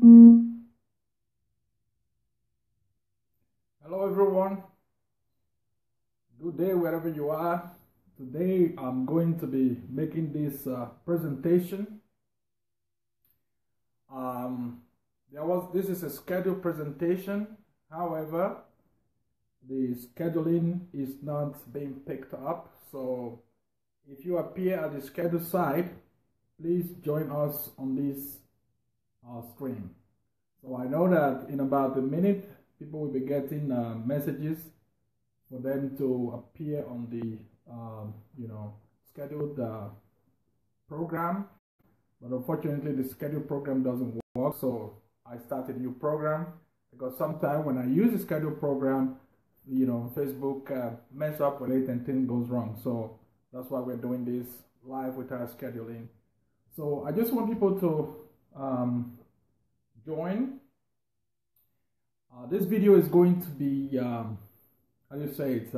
Hello everyone, good day wherever you are. Today I'm going to be making this presentation. This is a scheduled presentation, however, the scheduling is not being picked up. So if you appear at the scheduled site, please join us on this stream. So I know that in about a minute, people will be getting messages for them to appear on the scheduled program, but unfortunately the scheduled program doesn't work, so I started a new program because sometimes when I use the scheduled program, Facebook mess up with it and things goes wrong. So that's why we're doing this live with our scheduling. So I just want people to join. This video is going to be, how do you say, it's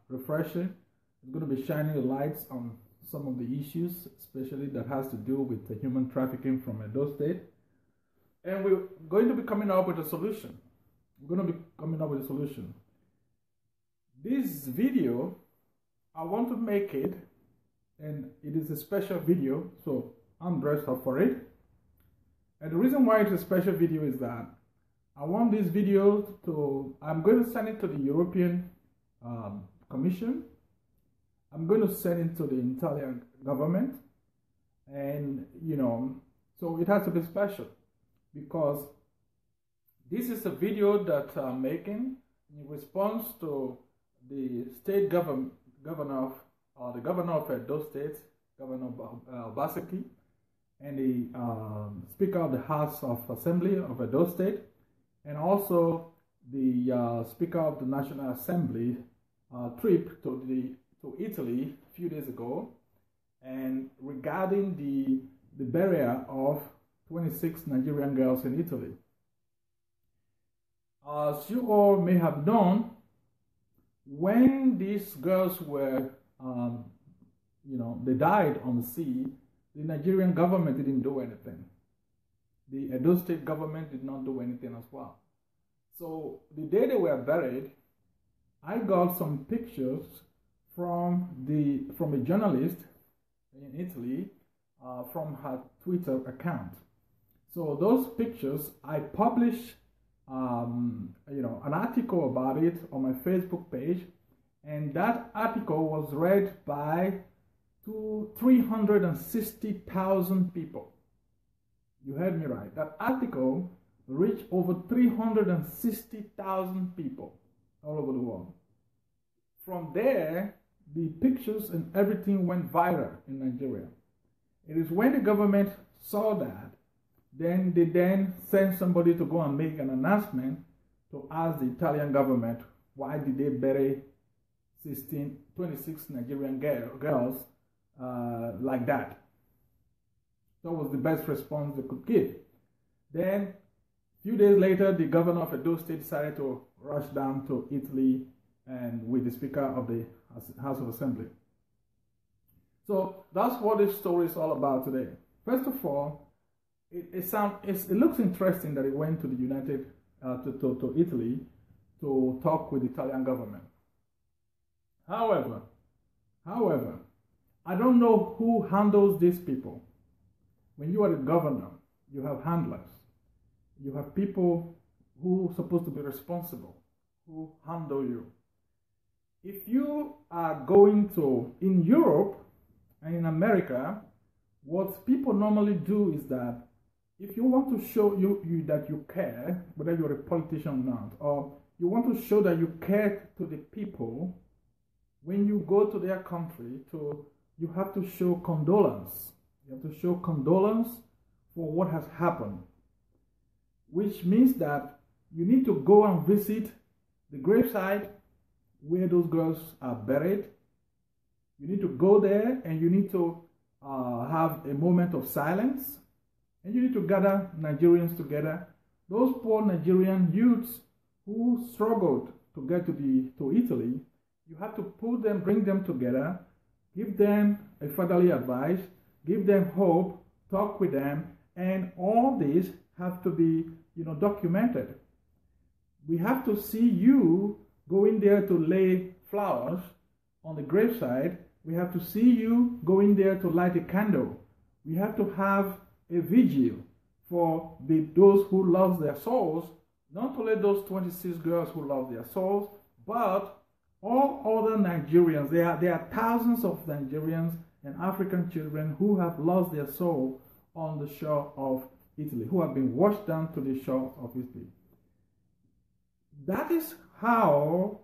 refreshing. It's going to be shining the lights on some of the issues, especially that has to do with the human trafficking from Edo State. And we're going to be coming up with a solution. This video, I want to make it, and it is a special video, so I'm dressed up for it. And the reason why it's a special video is that I want this video I'm going to send it to the European Commission. I'm going to send it to the Italian government. And, so it has to be special because this is a video that I'm making in response to the state governor of Edo State, Governor Obaseki, and the Speaker of the House of Assembly of Edo State, and also the Speaker of the National Assembly trip to Italy a few days ago, and regarding the burial of 26 Nigerian girls in Italy. As you all may have known, when these girls were, they died on the sea, the Nigerian government didn't do anything. The Edo State government did not do anything as well. So the day they were buried, I got some pictures from a journalist in Italy from her Twitter account. So those pictures, I published an article about it on my Facebook page, and that article was read by 360,000 people. You heard me right. That article reached over 360,000 people all over the world. From there, the pictures and everything went viral in Nigeria. It is when the government saw that, then they sent somebody to go and make an announcement to ask the Italian government why did they bury 26 Nigerian girls like that. That was the best response they could give. Then, a few days later, the governor of Edo State decided to rush down to Italy and with the Speaker of the House of Assembly. So that's what this story is all about today. First of all, it looks interesting that it went to the to Italy to talk with the Italian government. However, I don't know who handles these people. When you are the governor, you have handlers. You have people who are supposed to be responsible, who handle you. If you are going in Europe and in America, what people normally do is that if you want to show that you care, whether you're a politician or not, or you want to show that you care to the people, when you go to their country, you have to show condolence. You have to show condolence for what has happened, which means that you need to go and visit the gravesite where those girls are buried. You need to go there and you need to have a moment of silence, and you need to gather Nigerians together. Those poor Nigerian youths who struggled to get to Italy, you have to bring them together, give them a fatherly advice, give them hope, talk with them, and all this have to be, documented. We have to see you going there to lay flowers on the graveside. We have to see you going there to light a candle. We have to have a vigil for those who lost their souls, not only those 26 girls who lost their souls, but all other Nigerians. There are thousands of Nigerians and African children who have lost their soul on the shore of Italy, who have been washed down to the shore of Italy. That is how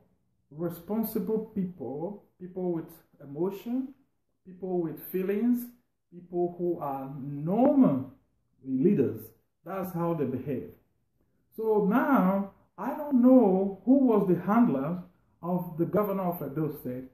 responsible people with emotion, people with feelings, people who are normal leaders, that's how they behave. So now, I don't know who was the handler of the governor of Edo State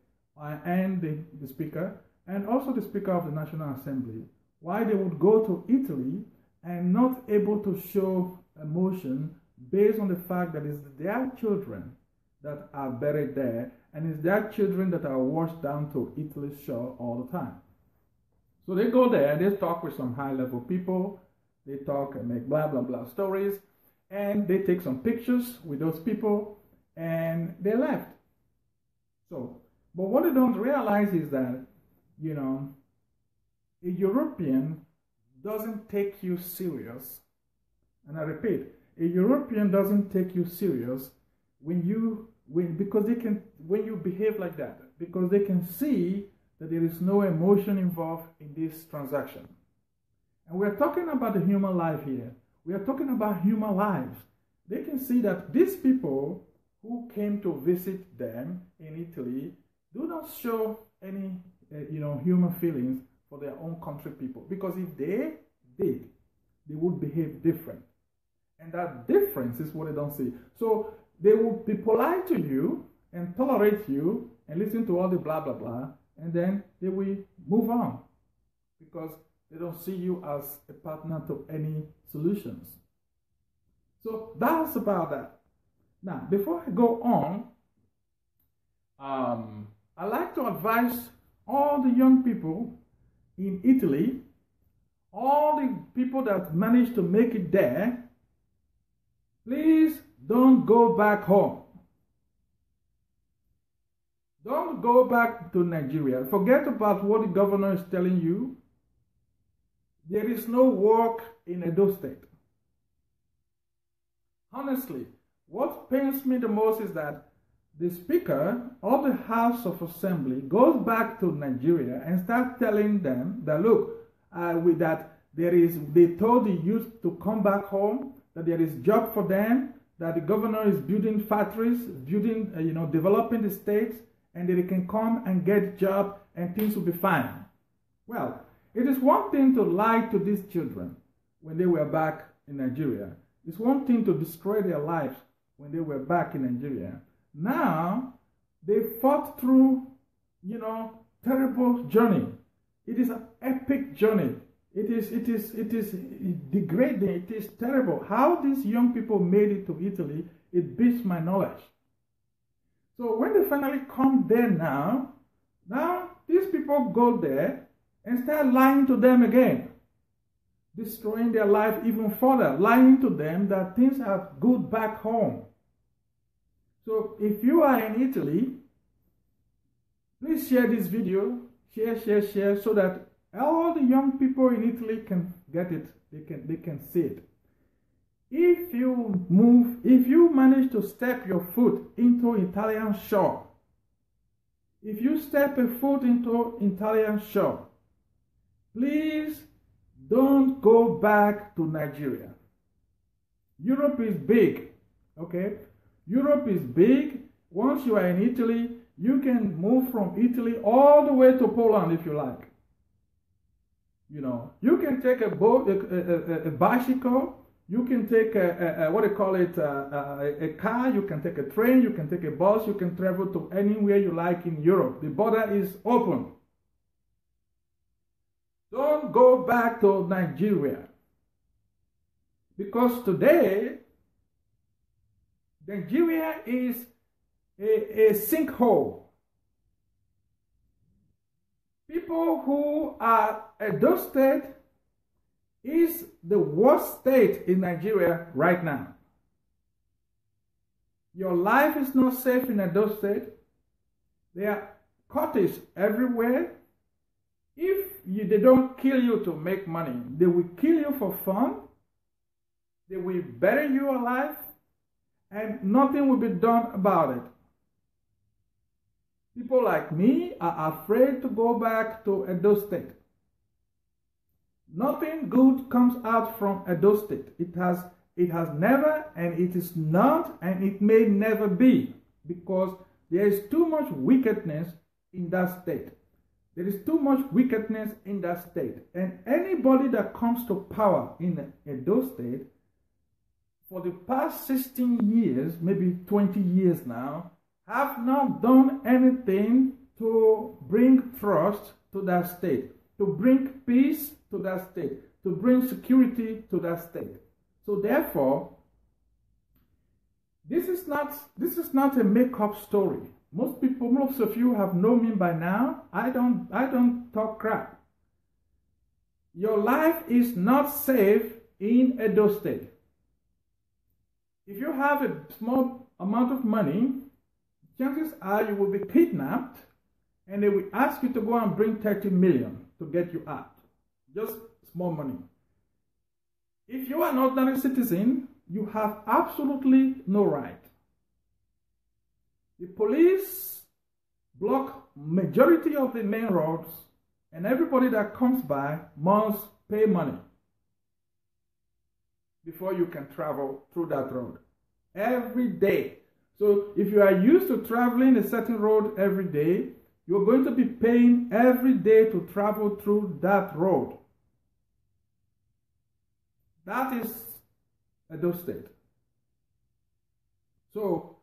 and the speaker, and also the speaker of the National Assembly, why they would go to Italy and not able to show emotion based on the fact that it's their children that are buried there, and it's their children that are washed down to Italy's shore all the time. So they go there, they talk with some high-level people, they talk and make blah, blah, blah stories, and they take some pictures with those people, and they left. So, but what they don't realize is that, a European doesn't take you serious. And I repeat, a European doesn't take you serious when you behave like that, because they can see that there is no emotion involved in this transaction. And we're talking about the human life here. We are talking about human lives. They can see that these people who came to visit them in Italy do not show any, human feelings for their own country people. Because if they did, they would behave different. And that difference is what they don't see. So they will be polite to you and tolerate you and listen to all the blah, blah, blah. And then they will move on because they don't see you as a partner to any solutions. So that's about that. Now, before I go on, I like to advise all the young people in Italy, all the people that managed to make it there, please don't go back home. Don't go back to Nigeria. Forget about what the governor is telling you. There is no work in Edo State. Honestly, what pains me the most is that the Speaker of the House of Assembly goes back to Nigeria and starts telling them that, look, they told the youth to come back home, that there is job for them, that the governor is building factories, developing the states, and that they can come and get job and things will be fine. Well, it is one thing to lie to these children when they were back in Nigeria. It's one thing to destroy their lives when they were back in Nigeria. Now, they fought through, terrible journey. It is an epic journey. It is degrading. It is terrible. How these young people made it to Italy, it beats my knowledge. So when they finally come there now these people go there and start lying to them again, destroying their life even further, lying to them that things are good back home. So if you are in Italy, please share this video, share, so that all the young people in Italy can get it, they can see it. If you manage to step your foot into Italian shore, if you step a foot into Italian shore, please don't go back to Nigeria. Europe is big, okay? Europe is big. Once you are in Italy, you can move from Italy all the way to Poland if you like. You can take a boat, a bicycle. You can take a car. You can take a train. You can take a bus. You can travel to anywhere you like in Europe. The border is open. Don't go back to Nigeria. Because today, Nigeria is a sinkhole. People who are Edo State is the worst state in Nigeria right now. Your life is not safe in Edo State. There are cultists everywhere. If they don't kill you to make money, they will kill you for fun. They will bury you alive, and nothing will be done about it. People like me are afraid to go back to Edo State. Nothing good comes out from Edo State. It has never, and it is not, and it may never be, because there is too much wickedness in that state. There is too much wickedness in that state. And anybody that comes to power in Edo State, for the past 16 years, maybe 20 years now, have not done anything to bring trust to that state, to bring peace to that state, to bring security to that state. So therefore, this is not a make-up story. Most of you have known me by now. I don't talk crap. Your life is not safe in Edo State. If you have a small amount of money, chances are you will be kidnapped, and they will ask you to go and bring 30 million to get you out. Just small money. If you are an ordinary citizen, you have absolutely no right. The police block majority of the main roads, and everybody that comes by must pay money before you can travel through that road. Every day. So if you are used to traveling a certain road every day, you're going to be paying every day to travel through that road. That is Edo State. So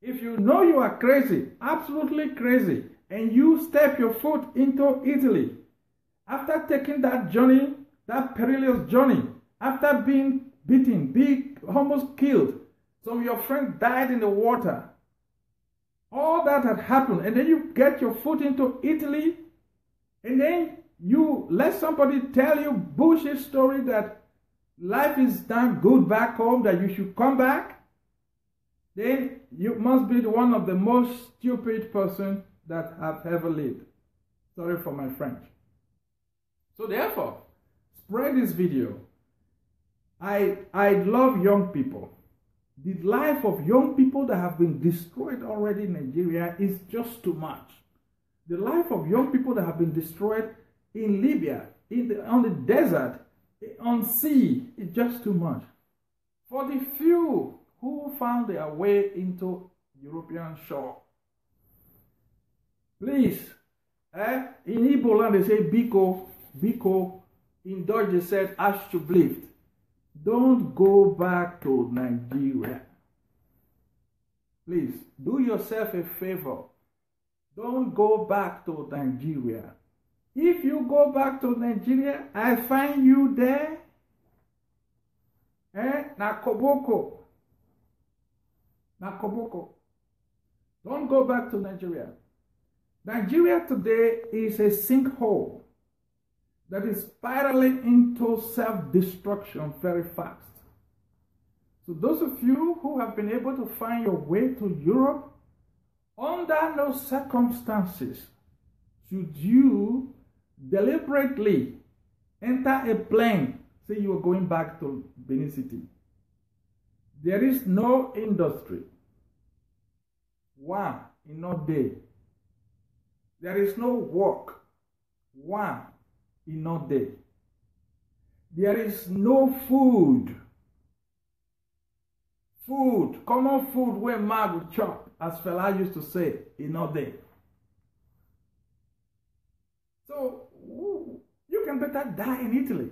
if you know you are crazy, absolutely crazy, and you step your foot into Italy, after taking that journey, that perilous journey, after being beaten, almost killed, some of your friends died in the water, all that had happened, and then you get your foot into Italy, and then you let somebody tell you bullshit story that life is not good back home, that you should come back, then you must be one of the most stupid person that have ever lived. Sorry for my French. So therefore, spread this video. I love young people. The life of young people that have been destroyed already in Nigeria is just too much. The life of young people that have been destroyed in Libya, on the desert, on sea, is just too much. For the few who found their way into European shore, please, in Igbo land they say Biko, Biko, in Dutch they said Alsjeblieft. Don't go back to Nigeria. Please, do yourself a favor. Don't go back to Nigeria. If you go back to Nigeria, I find you there. Nakoboko. Nakoboko. Don't go back to Nigeria. Nigeria today is a sinkhole that is spiraling into self-destruction very fast. So those of you who have been able to find your way to Europe, under no circumstances should you deliberately enter a plane, say you are going back to Benin City. There is no industry. One, in no day. There is no work. One, in no day. There is no food. Food, common food where man would chop, as Fela used to say, in no day. So, you can better die in Italy.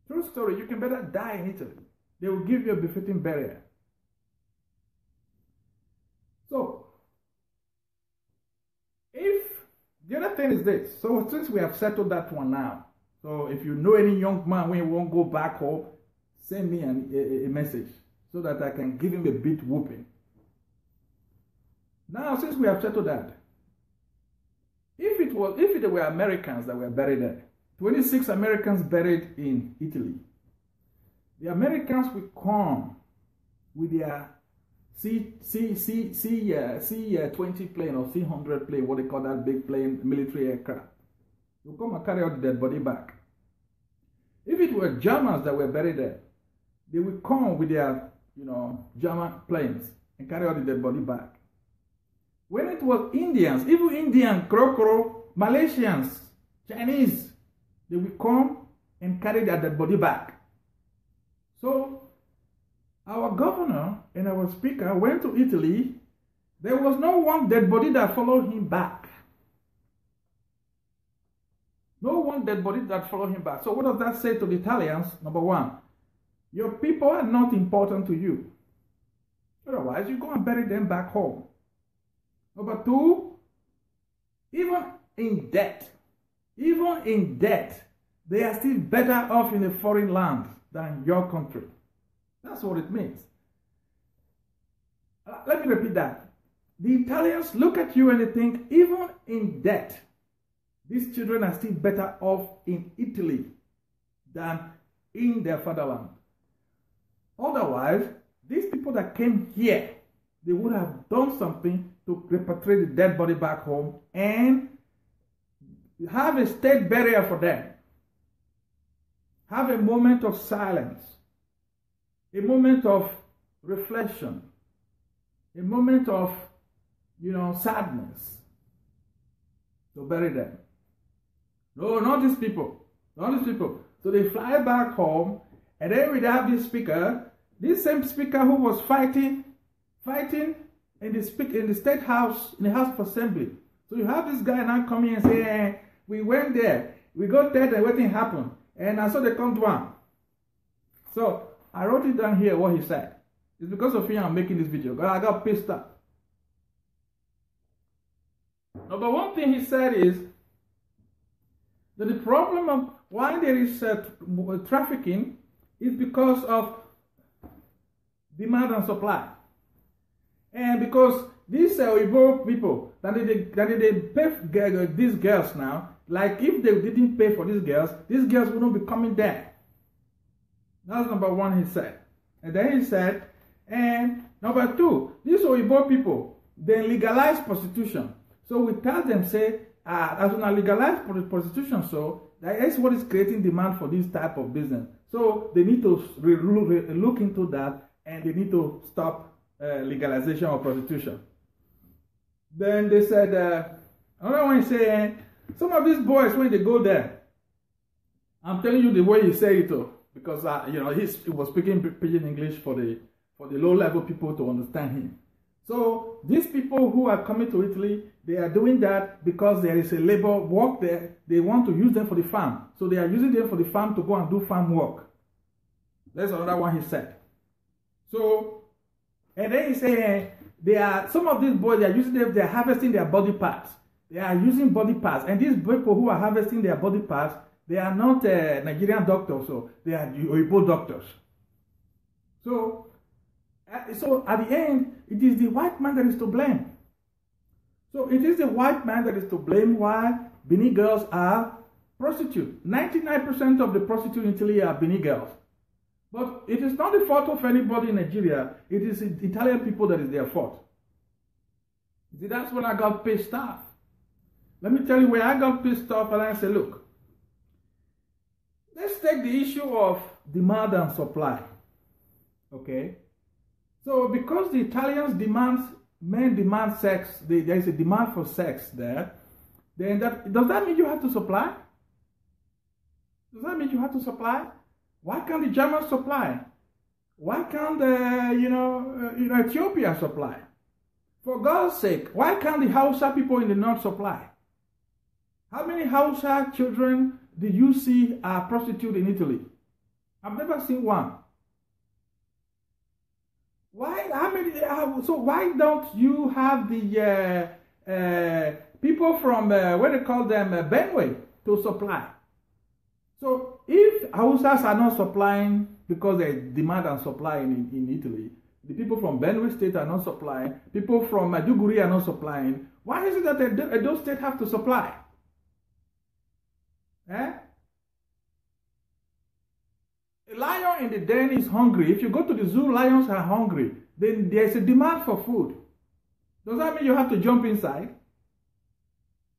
True story, you can better die in Italy. They will give you a befitting burial. So, the other thing is this. So since we have settled that one now, so if you know any young man when he won't go back home, send me a message so that I can give him a bit whooping. Now, since we have settled that, if it were Americans that were buried there, 26 Americans buried in Italy. The Americans will come with their C-20 plane or C-100 plane, what they call that big plane, military aircraft. They'll come and carry out the dead body back. If it were Germans that were buried there, they will come with their, German planes and carry out the dead body back. When it was Indians, even Indian, Malaysians, Chinese, they will come and carry their dead body back. So, our governor and our speaker went to Italy. There was no one dead body that followed him back. No one dead body that followed him back. So what does that say to the Italians? Number one, your people are not important to you. Otherwise, you go and bury them back home. Number two, even in debt, they are still better off in a foreign land than your country. That's what it means. Let me repeat that. The Italians look at you and they think, even in debt, these children are still better off in Italy than in their fatherland. Otherwise, these people that came here, they would have done something to repatriate the dead body back home and have a state burial for them. Have a moment of silence, a moment of reflection, a moment of, sadness to bury them. No, not these people. Not these people. So they fly back home, and then we have this speaker, this same speaker who was fighting in the state house, in the House of Assembly. So you have this guy now coming and saying, we went there, we got there, and everything happened. And I saw they come to one. So I wrote it down here, what he said. It's because of him I'm making this video. I got pissed off. Number one thing he said is that the problem of why there is trafficking is because of demand and supply. And because these Igbo people, that they pay these girls now, like if they didn't pay for these girls wouldn't be coming there. That's number one, he said. And then he said, and number two, these Igbo people, they legalize prostitution. So we tell them, say, as we legalize prostitution, so that is what is creating demand for this type of business. So they need to look into that, and they need to stop legalization of prostitution. Then they said, another one is saying, some of these boys, when they go there, I'm telling you the way he said it, because he was speaking pidgin English for the low-level people to understand him. So these people who are coming to Italy, they are doing that because there is a labor work there. They want to use them for the farm. So they are using them for the farm to go and do farm work. That's another one he said. So, and then he said, some of these boys, they are using them, they are harvesting their body parts. They are using body parts. And these people who are harvesting their body parts, they are not Nigerian doctors, so they are Igbo doctors. So at the end, it is the white man that is to blame. So it is the white man that is to blame why Benin girls are prostitutes. 99% of the prostitutes in Italy are Benin girls. But it is not the fault of anybody in Nigeria. It is the Italian people that is their fault. See, that's when I got pissed off. Let me tell you where I got pissed off, and I said, look, let's take the issue of demand and supply. Okay? So because the Italians men demand sex, there is a demand for sex there, then does that mean you have to supply? Does that mean you have to supply? Why can't the Germans supply? Why can't Ethiopia supply? For God's sake, why can't the Hausa people in the north supply? How many Hausa children do you see are prostitutes in Italy? I've never seen one. So why don't you have the people from, what they call them, Benue to supply? So if Hausas are not supplying because there is demand and supply in Italy, the people from Benue State are not supplying, people from Maiduguri are not supplying, why is it that those states have to supply? The lion in the den is hungry. If you go to the zoo, lions are hungry. Then there's a demand for food. Does that mean you have to jump inside?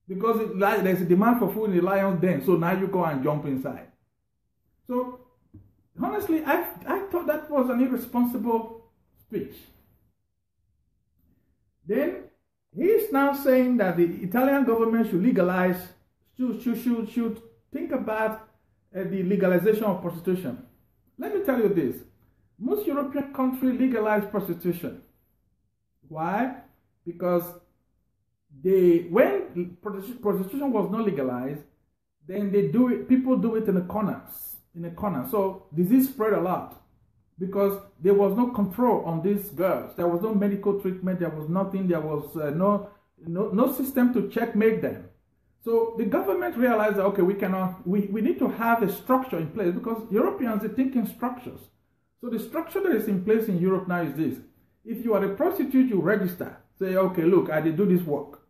Because there's a demand for food in the lion's den, so now you go and jump inside. So, honestly, I thought that was an irresponsible speech. Then, he's now saying that the Italian government should legalize, should think about the legalization of prostitution. Let me tell you this. Most European countries legalize prostitution. Why? Because when prostitution was not legalized, then people do it in the corners, So disease spread a lot because there was no control on these girls. There was no medical treatment. There was nothing. There was no system to checkmate them. So the government realized that, okay, we need to have a structure in place because Europeans are thinking structures. So the structure that is in place in Europe now is this. If you are a prostitute, you register. Say, okay, look, I did do this work.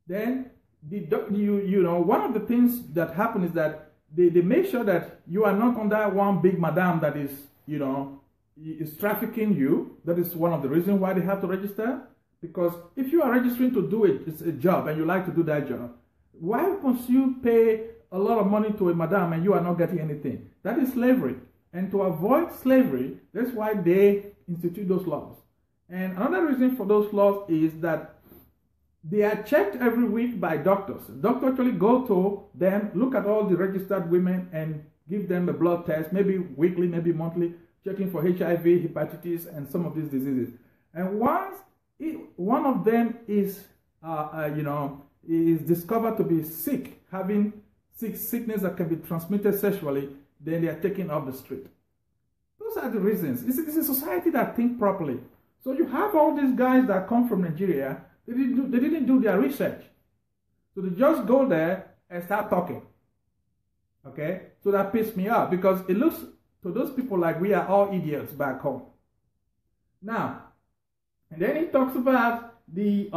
Then, one of the things that happen is that they make sure that you are not under one big madam that is, is trafficking you. That is one of the reasons why they have to register. Because if you are registering to do it's a job and you like to do that job, why must you pay a lot of money to a madam and you are not getting anything? That is slavery. And to avoid slavery, that's why they institute those laws. And another reason for those laws is that they are checked every week by doctors. Doctors actually go to them, look at all the registered women and give them a blood test, maybe weekly, maybe monthly, checking for HIV, hepatitis, and some of these diseases. And once one of them is discovered to be sick, having sickness that can be transmitted sexually, then they are taken off the street. Those are the reasons. It's a society that thinks properly. So you have all these guys that come from Nigeria, they didn't do their research. So they just go there and start talking. Okay? So that pissed me off because it looks to those people like we are all idiots back home. Now, and then he talks about the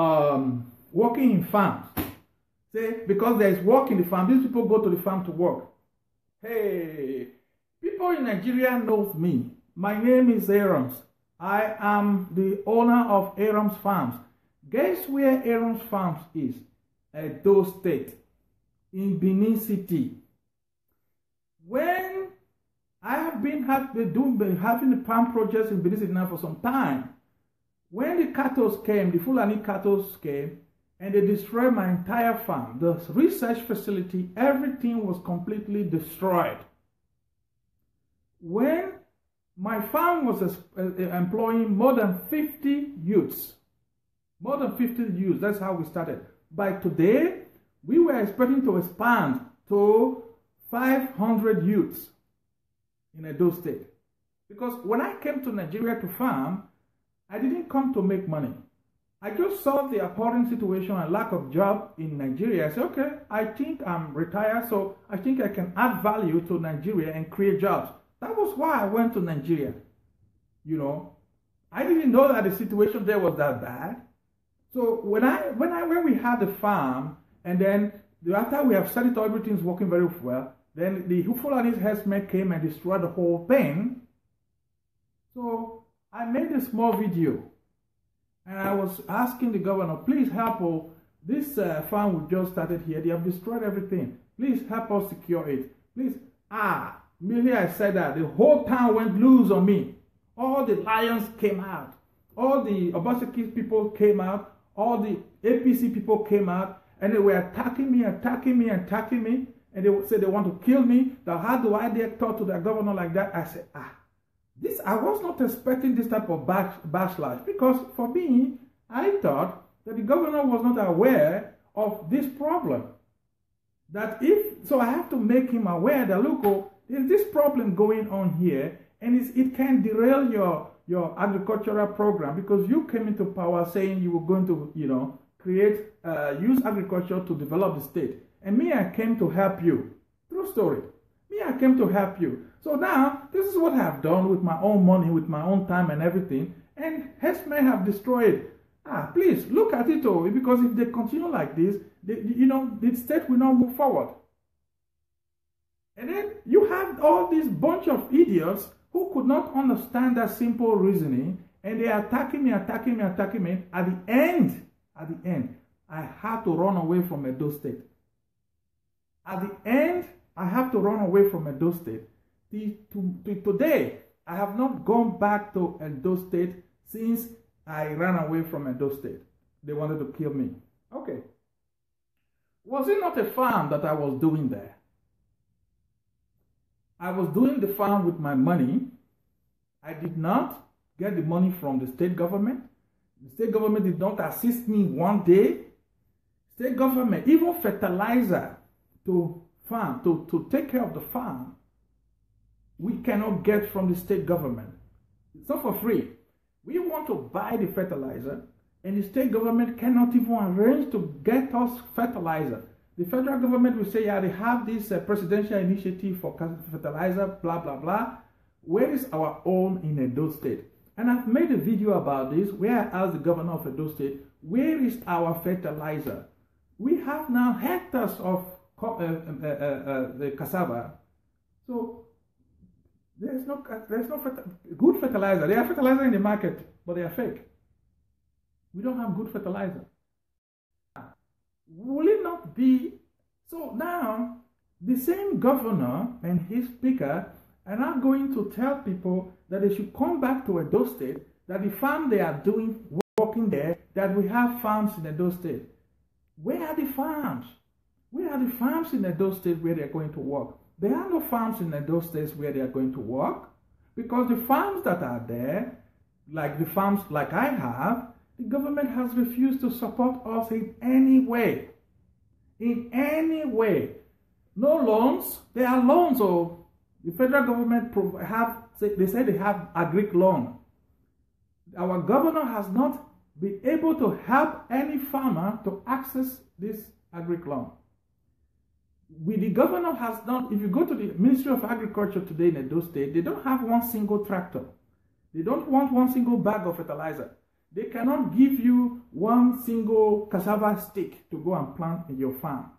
working in farms. Say, because there is work in the farm, these people go to the farm to work. Hey, people in Nigeria knows me. My name is Aroms. I am the owner of Aroms Farms. Guess where Aroms Farms is? Edo State, in Benin City. When I have been having the palm projects in Benin City now for some time, when the cattle came, the Fulani cattle came, and they destroyed my entire farm, the research facility, everything was completely destroyed. When my farm was employing more than 50 youths. More than 50 youths, that's how we started. By today, we were expecting to expand to 500 youths in Edo State. Because when I came to Nigeria to farm, I didn't come to make money. I just saw the appalling situation and lack of job in Nigeria. I said, okay, I think I'm retired, so I think I can add value to Nigeria and create jobs. That was why I went to Nigeria. I didn't know that the situation there was that bad. So when we had the farm, and then after we have set it up, everything's working very well, then the Fulani herdsmen came and destroyed the whole thing. So I made a small video, and I was asking the governor, please help us. This farm we just started here, they have destroyed everything. Please help us secure it. Please, immediately I said that, the whole town went loose on me. All the lions came out. All the Obaseki people came out. All the APC people came out. And they were attacking me. And they said they want to kill me. Now, how do I dare talk to the governor like that? I said, I was not expecting this type of backlash. Because for me, I thought that the governor was not aware of this problem. So I have to make him aware that, look, there's this problem going on here, and it can derail your agricultural program because you came into power saying you were going to, use agriculture to develop the state. And me, I came to help you. True story. Me, I came to help you. So now, this is what I have done with my own money, with my own time and everything. And herdsmen have destroyed. Please, look at it all, because if they continue like this, the state will not move forward. And then you have all this bunch of idiots who could not understand that simple reasoning, and they are attacking me. At the end, I had to run away from Edo State. At the end, I have to run away from Edo State. Today, I have not gone back to Edo State since I ran away from Edo State. They wanted to kill me. Okay. Was it not a farm that I was doing there? I was doing the farm with my money. I did not get the money from the state government. The state government did not assist me one day. State government, even fertilizer to farm, to take care of the farm, we cannot get from the state government. It's not for free. We want to buy the fertilizer, and the state government cannot even arrange to get us fertilizer. The federal government will say, yeah, they have this presidential initiative for fertilizer, blah, blah, blah. Where is our own in Edo State? And I've made a video about this where I asked the governor of Edo State, where is our fertilizer? We have now hectares of the cassava. So there's no good fertilizer. There are fertilizer in the market, but they are fake. We don't have good fertilizer. Will it not be? So now, the same governor and his speaker are now going to tell people that they should come back to Edo State, that the farm they are doing, working there, that we have farms in Edo State. Where are the farms? Where are the farms in Edo State where they are going to work? There are no farms in Edo State where they are going to work, because the farms that are there, like the farms like I have, the government has refused to support us in any way. In any way. No loans. There are loans. So the federal government they say they have agric loan. Our governor has not been able to help any farmer to access this agric loan. The governor has not, if you go to the Ministry of Agriculture today in Edo State, they don't have one single tractor. They don't want one single bag of fertilizer. They cannot give you one single cassava stick to go and plant in your farm.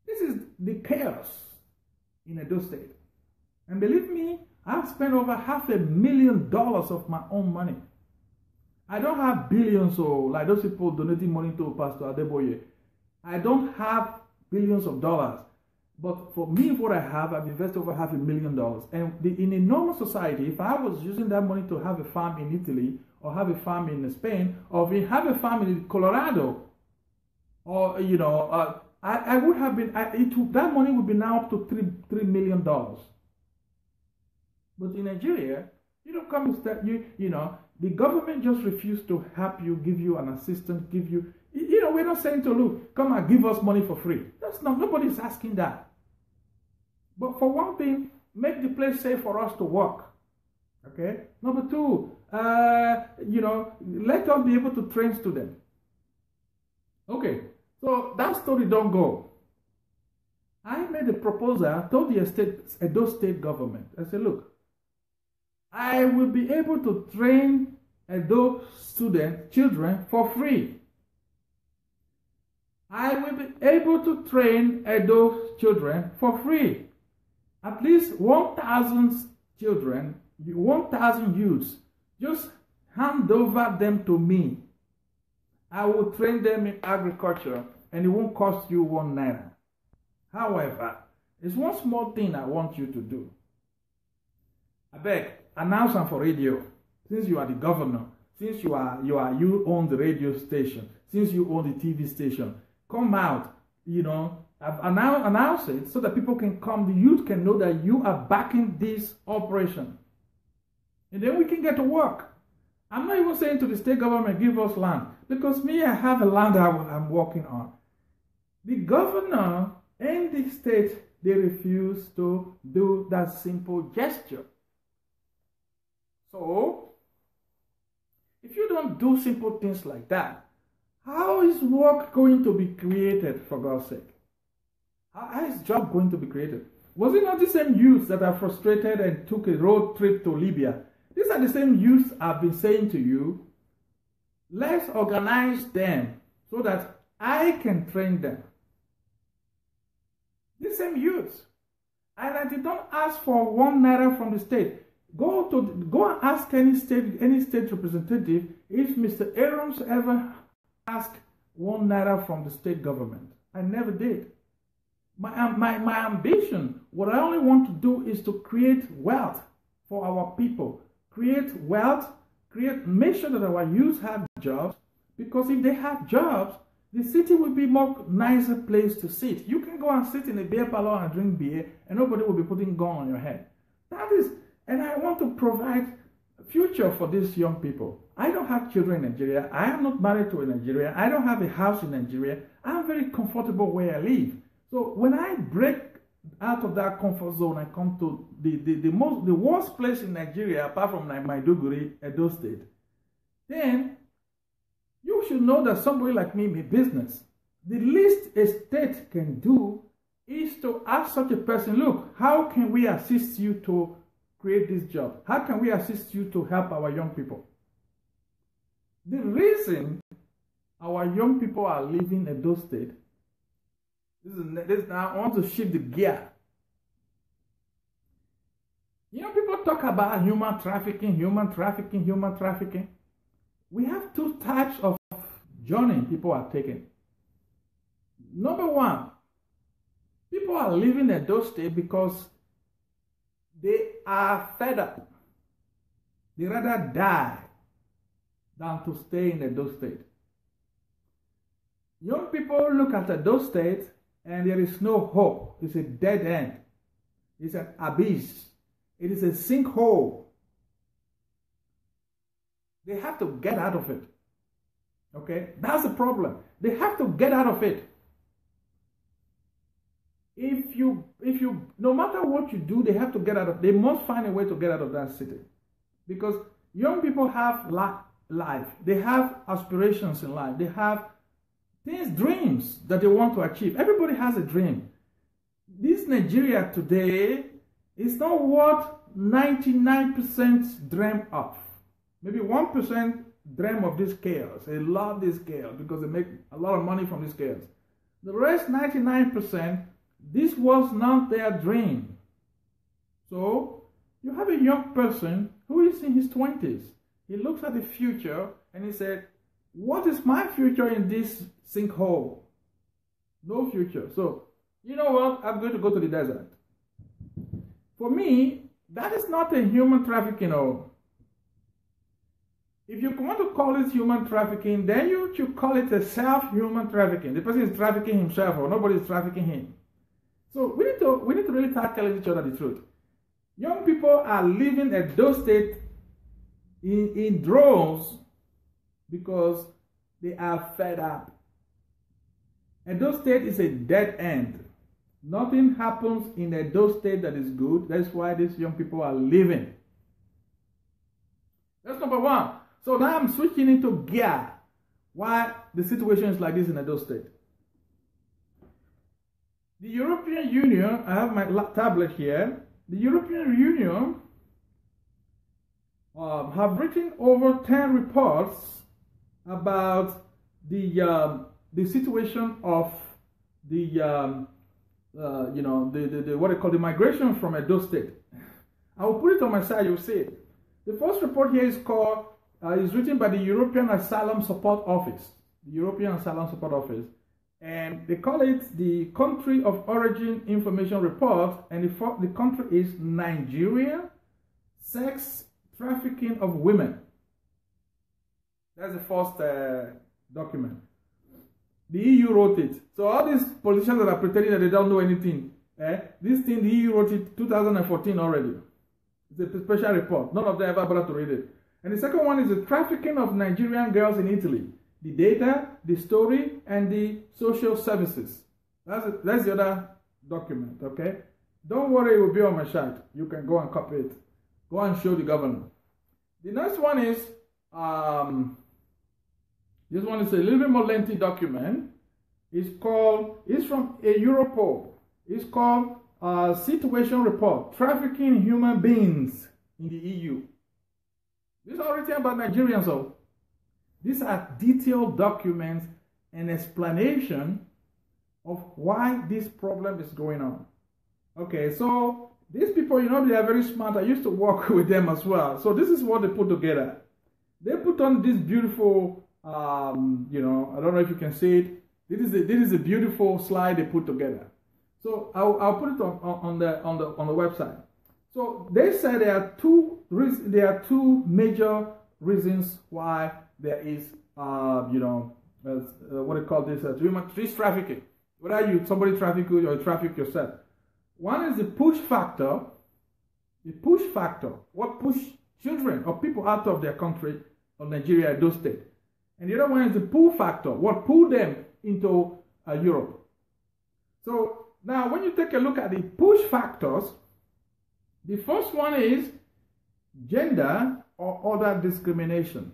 This is the chaos in Edo State. And believe me, I've spent over $500,000 of my own money. I don't have billions, or like those people donating money to Pastor Adeboye. I don't have billions of dollars. But for me, what I have, I've invested over $500,000. And in a normal society, if I was using that money to have a farm in Italy, or have a farm in Spain, or have a farm in Colorado, or, I would have been, that money would be now up to $3 million. But in Nigeria, you don't come and start, the government just refused to help you, give you an assistance, we're not saying to look, come and give us money for free. Nobody's asking that. But for one thing, make the place safe for us to work. Okay. Number two, let us be able to train students. Okay. So that story don't go. I made a proposal, told the Edo State government. I said, look, I will be able to train Edo children for free. I will be able to train Edo children for free. At least 1,000 children, 1,000 youths, just hand over them to me. I will train them in agriculture, and it won't cost you 1 naira. However, there's one small thing I want you to do. I beg, announce them for radio. Since you are the governor, since you own the radio station, since you own the TV station, come out, announce it so that people can come, the youth can know that you are backing this operation. And then we can get to work. I'm not even saying to the state government, give us land, because me, I have a land I'm working on. The governor and the state, they refuse to do that simple gesture. So, if you don't do simple things like that, how is work going to be created, for God's sake? How is job going to be created? Was it not the same youths that are frustrated and took a road trip to Libya? These are the same youths I've been saying to you, let's organize them so that I can train them. The same youths. And I did not ask for 1 naira from the state. Go and ask any state representative if Mr. Aroms ever asked 1 naira from the state government. I never did. My ambition, what I only want to do is to create wealth for our people. Create wealth, make sure that our youth have jobs, because if they have jobs, the city will be more nicer place to sit. You can go and sit in a beer parlor and drink beer, and nobody will be putting gun on your head. That is, and I want to provide a future for these young people. I don't have children in Nigeria. I am not married to a Nigerian. I don't have a house in Nigeria. I'm very comfortable where I live. So when I break out of that comfort zone and come to the worst place in Nigeria, apart from Maiduguri, Edo State, then you should know that somebody like me may business. The least a state can do is to ask such a person, look, how can we assist you to create this job? How can we assist you to help our young people? The reason our young people are leaving Edo State, now I want to shift the gear. You know, people talk about human trafficking. We have 2 types of journey people are taking. Number one, people are leaving Edo State because they are fed up. They rather die than to stay in Edo State. Young people look at Edo State and there is no hope. It's a dead end. It's an abyss. It is a sinkhole. They have to get out of it. Okay? That's the problem. They have to get out of it. If you, no matter what you do, they have to get out of it. They must find a way to get out of that city. Because young people have life. They have aspirations in life. They have dreams that they want to achieve. Everybody has a dream. This Nigeria today is not what 99% dream of. Maybe 1% dream of this chaos. They love this chaos because they make a lot of money from this chaos. The rest 99%, this was not their dream. So you have a young person who is in his 20s. He looks at the future and he said, what is my future in this sinkhole? No future. So, you know what? I'm going to go to the desert. For me, that is not a human trafficking. If you want to call it human trafficking, then you should call it a self-human trafficking. The person is trafficking himself or nobody is trafficking him. So we need to really start telling each other the truth. Young people are leaving Edo State in droves because they are fed up. Edo State is a dead end. Nothing happens in Edo State that is good. That's why these young people are leaving. That's number one. So now I'm switching into gear. Why the situation is like this in Edo State. The European Union, I have my tablet here. The European Union have written over 10 reports about the situation of the what they call the migration from Edo State. I will put it on my side. You'll see it. The first report here is called is written by the European Asylum Support Office. The European Asylum Support Office, and they call it the Country of Origin Information Report. And the country is Nigeria. Sex trafficking of women. That's the first document. The EU wrote it. So all these politicians that are pretending that they don't know anything, this thing the EU wrote it 2014 already. It's a special report. None of them ever bothered to read it. And the second one is the trafficking of Nigerian girls in Italy. The data, the story, and the social services. That's the other document, okay? Don't worry, it will be on my site. You can go and copy it. Go and show the governor. The next one is, this one is a little bit more lengthy document. It's from a Europol. It's called Situation Report, Trafficking in Human Beings in the EU. This is all written about Nigerians. So these are detailed documents and explanation of why this problem is going on. Okay, so these people, they are very smart. I used to work with them as well. So this is what they put together. They put on this beautiful, I don't know if you can see it. This is a beautiful slide they put together. So I'll put it on the website. So they say there are two major reasons why there is what do you call this, human trafficking. Whether somebody traffic you or you traffic yourself. One is the push factor. The push factor, what push children or people out of their country or Nigeria, those states. And the other one is the pull factor, what pull them into Europe. So now when you take a look at the push factors, the first one is gender or other discrimination.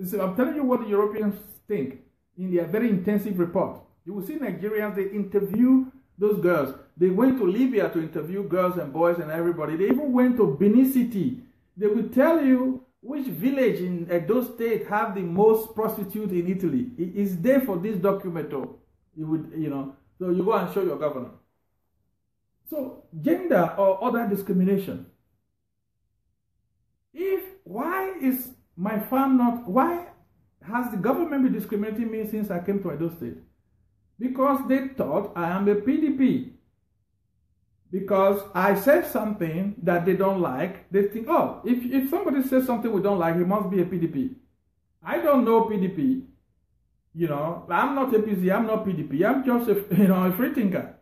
So I'm telling you what the Europeans think in their very intensive report. You will see Nigerians, they interview those girls. They went to Libya to interview girls and boys and everybody. They even went to Benin City. They will tell you which village in those states have the most prostitutes in Italy. It is there for this document. So you go and show your governor. So gender or other discrimination. Why has the government been discriminating me since I came to Edo State? Because they thought I am a PDP. Because I said something that they don't like, they think, oh, if somebody says something we don't like, he must be a PDP. I don't know PDP. I'm not APC, I'm not PDP. I'm just a free thinker.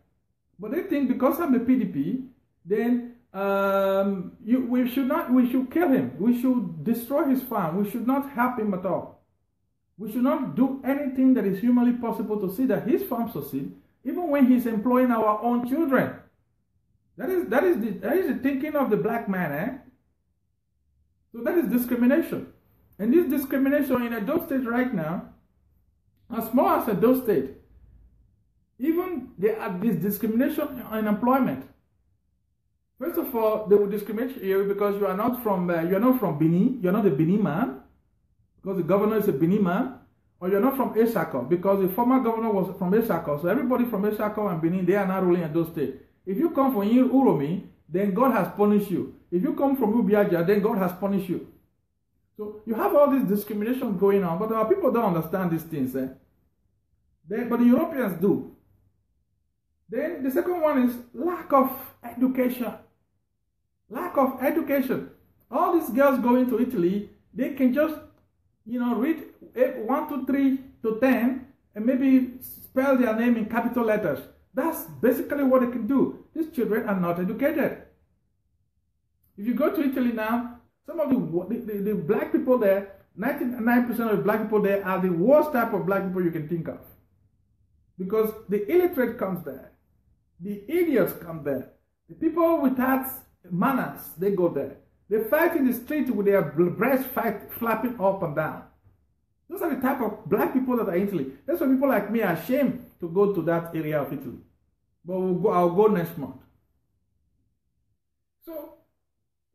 But they think because I'm a PDP, then we should kill him. We should destroy his farm. We should not help him at all. We should not do anything that is humanly possible to see that his farm succeed, even when he's employing our own children. That is the thinking of the black man, eh? So that is discrimination. And this discrimination in Edo State right now, as small as Edo State, even there are this discrimination in employment. First of all, they will discriminate you because you are not from Benin. You're not a Benin man, because the governor is a Benin man, or you're not from Esako, because the former governor was from Esako. So everybody from Esako and Benin, they are now ruling Edo State. If you come from Uromi, then God has punished you. If you come from Ubiaja, then God has punished you. So you have all this discrimination going on, but our people don't understand these things. But the Europeans do. Then the second one is lack of education. Lack of education. All these girls going to Italy, they can just, read 1, 2, 3 to 10 and maybe spell their name in capital letters. That's basically what they can do. These children are not educated. If you go to Italy now, some of the black people there, 99% of the black people there are the worst type of black people you can think of. Because the illiterate comes there. The idiots come there. The people without manners, they go there. They fight in the street with their breasts flapping up and down. Those are the type of black people that are in Italy. That's why people like me are ashamed to go to that area of Italy. But I'll go next month. So,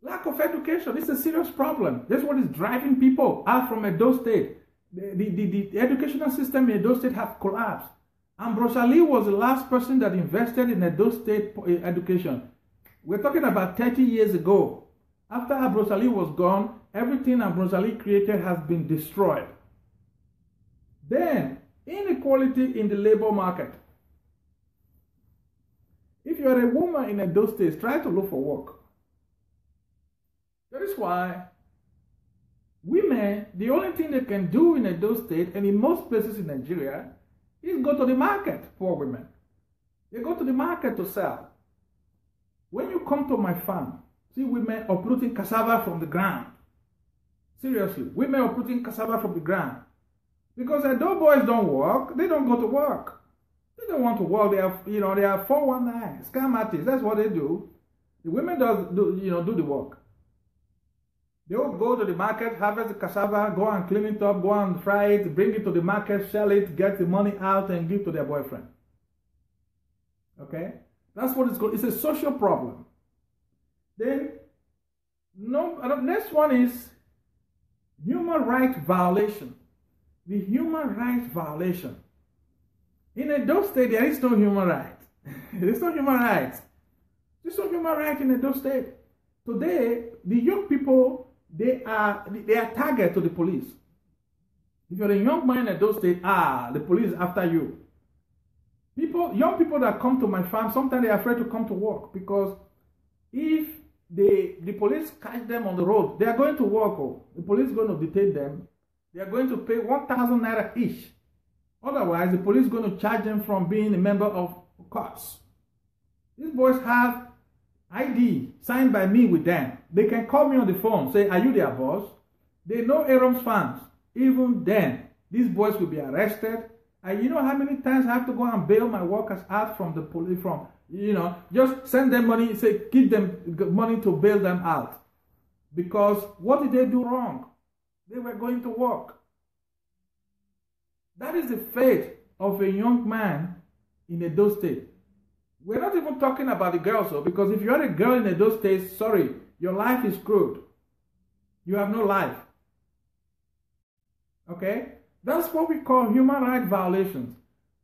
lack of education is a serious problem. That's what is driving people out from Edo State. The educational system in Edo State has collapsed. Ambrose Ali was the last person that invested in Edo State education. We're talking about 30 years ago. After Ambrose Ali was gone, everything Ambrose Ali created has been destroyed. Then, inequality in the labor market. If you are a woman in Edo State, try to look for work. That is why women, the only thing they can do in Edo State and in most places in Nigeria is go to the market for women. They go to the market to sell. When you come to my farm, see women uprooting cassava from the ground. Seriously, women uprooting cassava from the ground. Because Edo boys don't work, they don't go to work. They don't want to work. They are 419 scam artists. That's what they do. The women do the work. They will go to the market, harvest the cassava, go and clean it up, go and fry it, bring it to the market, sell it, get the money out, and give to their boyfriend. Okay, that's what it's called. It's a social problem. Then, next one is human rights violation. The human rights violation. In Edo State, there is no human right. It's not human rights. It's not human rights in Edo State. Today, the young people, they are target to the police. If you're a young man in Edo State, the police is after you. Young people that come to my farm, sometimes they're afraid to come to work because if the police catch them on the road, they are going to work. The police is going to detain them. They are going to pay 1,000 naira each. Otherwise, the police is going to charge them from being a member of cops. These boys have ID signed by me with them. They can call me on the phone, say, are you their boss? They know Aroms fans. Even then, these boys will be arrested. And you know how many times I have to go and bail my workers out from the police, just send them money, say, give them money to bail them out. Because what did they do wrong? They were going to work. That is the fate of a young man in Edo State. We're not even talking about the girls, though, because if you're a girl in Edo State, sorry, your life is screwed. You have no life. Okay? That's what we call human rights violations.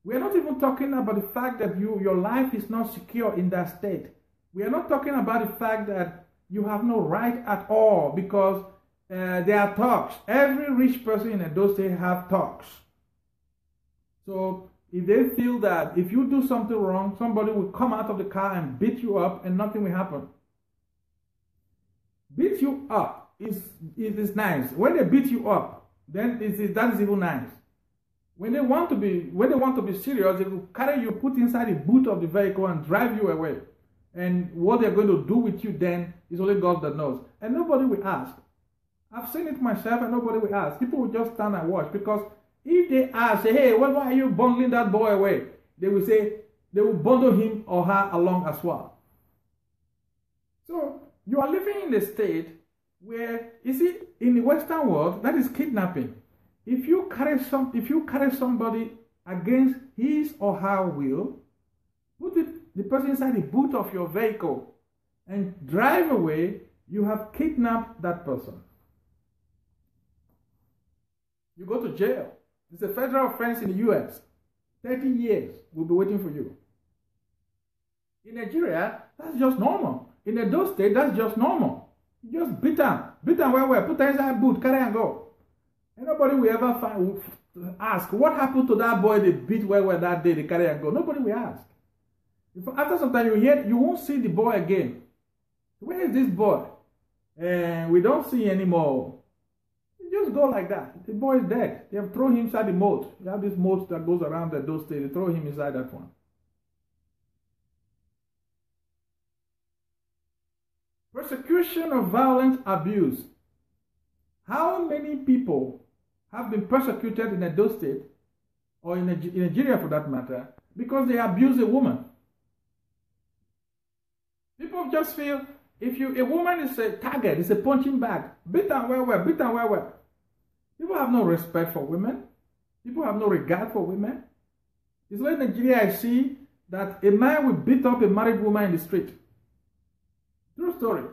We are not even talking about the fact that your life is not secure in that state. We are not talking about the fact that you have no right at all because there are talks. Every rich person in Edo State have talks. So if they feel that if you do something wrong, somebody will come out of the car and beat you up and nothing will happen. Beat you up is nice. When they beat you up, then that is even nice. When they want to be serious, they will carry you, put inside the boot of the vehicle and drive you away. And what they're going to do with you then is only God that knows. And nobody will ask. I've seen it myself and nobody will ask. People will just stand and watch because if they ask, say, hey, why are you bundling that boy away? They will say, they will bundle him or her along as well. So you are living in a state where, you see, in the Western world, that is kidnapping. If you carry somebody against his or her will, put the person inside the boot of your vehicle and drive away, you have kidnapped that person. You go to jail. It's a federal offense in the US. 30 years will be waiting for you. In Nigeria, that's just normal. In Edo State, that's just normal. You just beat them well, put them inside boot, carry and go. And nobody will ever ask, what happened to that boy they beat well that day, they carry and go? Nobody will ask. After some time, you won't see the boy again. Where is this boy? And we don't see anymore. You just go like that. The boy is dead. They have thrown him inside the moat. You have this moat that goes around those states. They throw him inside that one. Persecution of violent abuse. How many people have been persecuted in Edo State, or in Nigeria for that matter, because they abuse a woman? People just feel, a woman is a target, it's a punching bag. Beat and well. People have no respect for women. People have no regard for women. It's like in Nigeria I see that a man will beat up a married woman in the street. True story.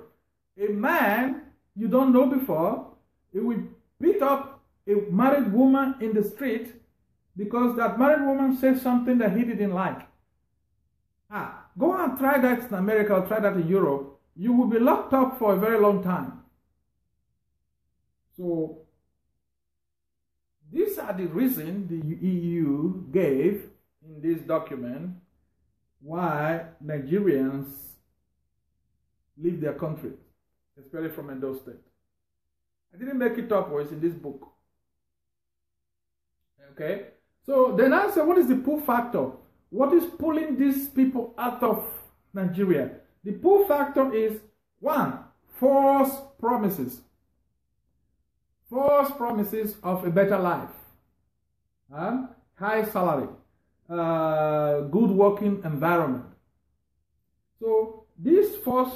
A man you don't know before, he will beat up a married woman in the street because that married woman says something that he didn't like. Go and try that in America or try that in Europe. You will be locked up for a very long time. So, these are the reasons the EU gave in this document why Nigerians leave their country, especially from Edo State. I didn't make it up, it's in this book. Okay? So then I said, what is the pull factor? What is pulling these people out of Nigeria? The pull factor is, one, false promises. False promises of a better life. High salary. Good working environment. So these false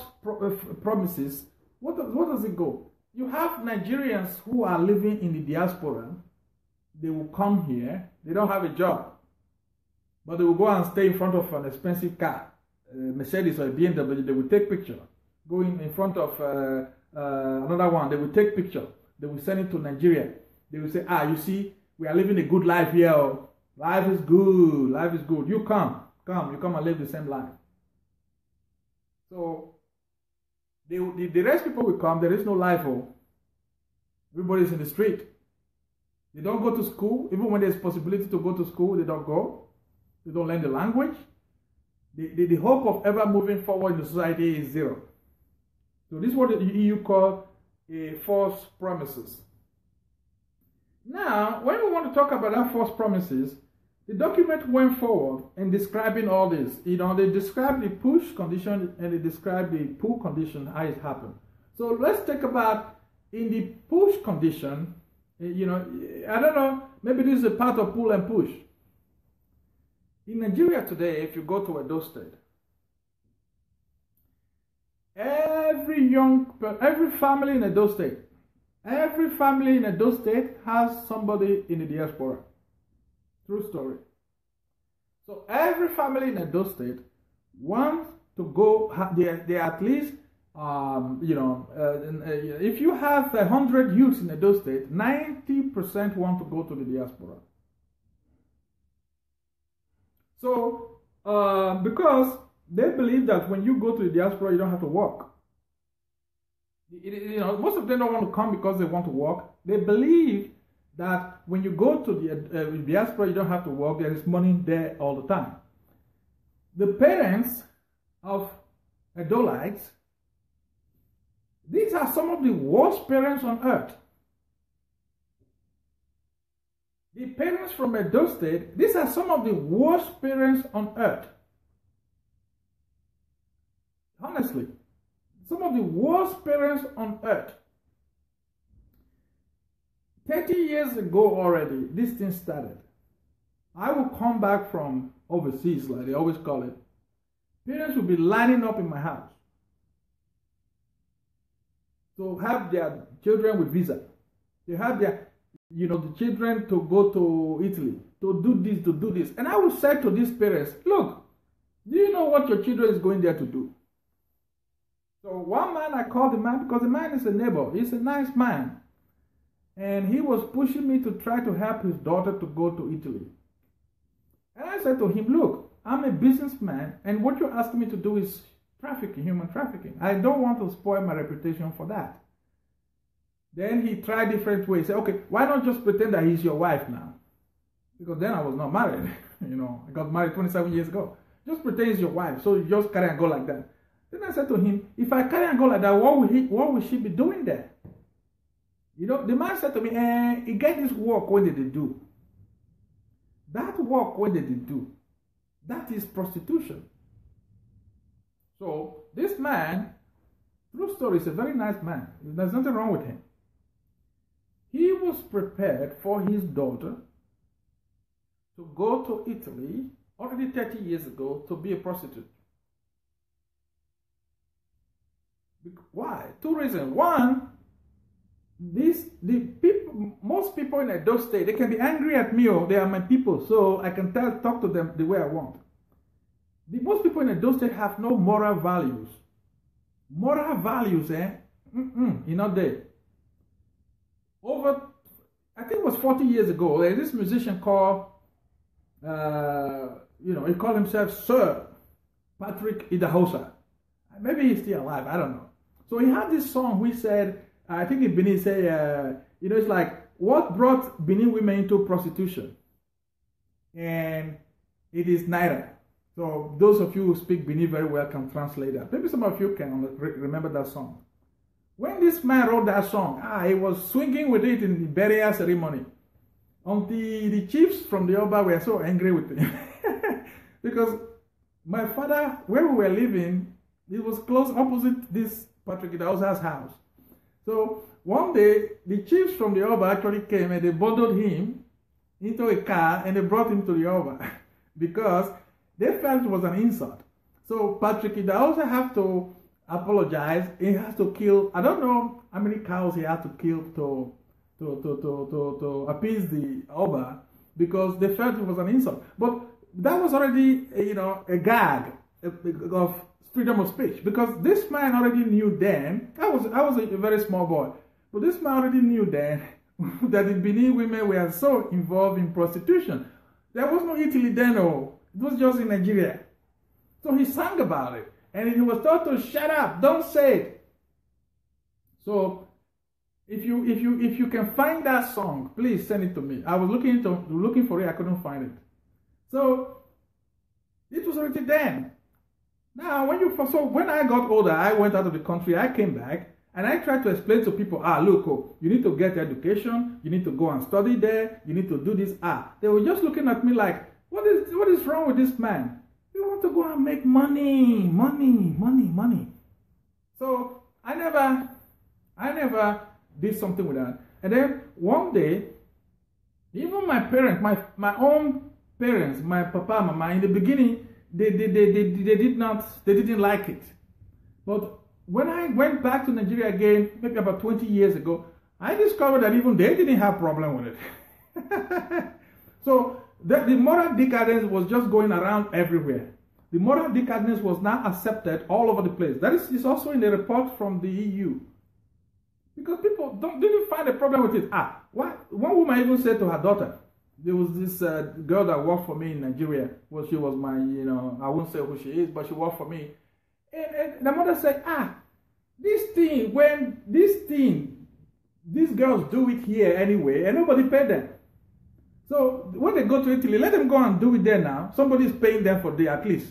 promises, what does it go? You have Nigerians who are living in the diaspora. They will come here. They don't have a job. But they will go and stay in front of an expensive car, Mercedes or a BMW. They will take picture. Go in front of another one. They will take picture. They will send it to Nigeria. They will say, you see, we are living a good life here. Life is good. Life is good. You come Come, you come and live the same life. So the rest people will come. There is no life. Oh, everybody's in the street. They don't go to school. Even when there's possibility to go to school, they don't go. They don't learn the language. The hope of ever moving forward in the society is zero. So this is what the EU call a false promises. Now, when we want to talk about that false promises, the document went forward in describing all this. They describe the push condition and they describe the pull condition, how it happened. So let's talk about in the push condition. I don't know, maybe this is a part of pull and push. In Nigeria today, if you go to Edo State, every family in Edo State, has somebody in the diaspora. True story. So every family in Edo State wants to go, they at least, if you have 100 youths in Edo State, 90% want to go to the diaspora. So, because they believe that when you go to the diaspora, you don't have to work. Most of them don't want to come because they want to work. They believe that when you go to the diaspora, you don't have to work. There is money there all the time. The parents of Edolites, these are some of the worst parents on earth. The parents from Edo State, these are some of the worst parents on earth. Honestly, some of the worst parents on earth. 30 years ago already, this thing started. I will come back from overseas, like they always call it. Parents will be lining up in my house to have their children with visa. They have their, the children to go to Italy, to do this. And I will say to these parents, look, do you know what your children is going there to do? So one man, I called the man because the man is a neighbor. He's a nice man. And he was pushing me to try to help his daughter to go to Italy. And I said to him, look, I'm a businessman, and what you're asking me to do is trafficking, human trafficking. I don't want to spoil my reputation for that. Then he tried different ways. He said, okay, why not just pretend that he's your wife now? Because then I was not married. I got married 27 years ago. Just pretend he's your wife. So you just carry and go like that. Then I said to him, if I carry and go like that, what will she be doing there? The man said to me, he get this work, what did they do? That work, what did they do? That is prostitution. So this man, true story, is a very nice man. There's nothing wrong with him. He was prepared for his daughter to go to Italy already 30 years ago to be a prostitute. Why? Two reasons. One, most people in Edo State, they can be angry at me, or they are my people, so I can talk to them the way I want. Most people in Edo State have no moral values. Moral values, you're not there. I think it was 40 years ago, there's this musician called, he called himself Sir Patrick Idahosa. Maybe he's still alive, I don't know. So he had this song which said, I think in Benin say, it's like, what brought Benin women into prostitution? And it is Naira. So those of you who speak Benin very well can translate that. Maybe some of you can remember that song. When this man wrote that song, he was swinging with it in the burial ceremony. Until the chiefs from the Oba were so angry with him. Because my father, where we were living, it was close opposite this Patrick Idahosa's house. So one day, the chiefs from the Oba actually came and they bundled him into a car and they brought him to the Oba because they felt it was an insult. So Patrick Idahosa have to apologize. He has to kill, I don't know how many cows he had to kill to appease the Oba because they felt it was an insult. But that was already, a gag of freedom of speech, because this man already knew then, I was a very small boy, but this man already knew then that the Benin women were so involved in prostitution. There was no Italy then, It was just in Nigeria. So he sang about it. And he was told to shut up, don't say it. So if you can find that song, please send it to me. I was looking for it, I couldn't find it. So it was already then. Now when I got older, I went out of the country, I came back, and I tried to explain to people, look, you need to get education, you need to go and study there, you need to do this. They were just looking at me like, what is wrong with this man? They want to go and make money. So I never did something with that. And then one day, even my parents, my own parents, my papa, mama, in the beginning, they didn't like it. But when I went back to Nigeria again, maybe about 20 years ago, I discovered that even they didn't have problem with it. So the moral decadence was just going around everywhere. The moral decadence was now accepted all over the place. That is also in the report from the EU. Because people didn't find a problem with it. One woman even said to her daughter, there was this girl that worked for me in Nigeria. Well, she was my, I won't say who she is, but she worked for me. And the mother said, these girls do it here anyway, and nobody paid them. So when they go to Italy, let them go and do it there now. Somebody's paying them for the at least.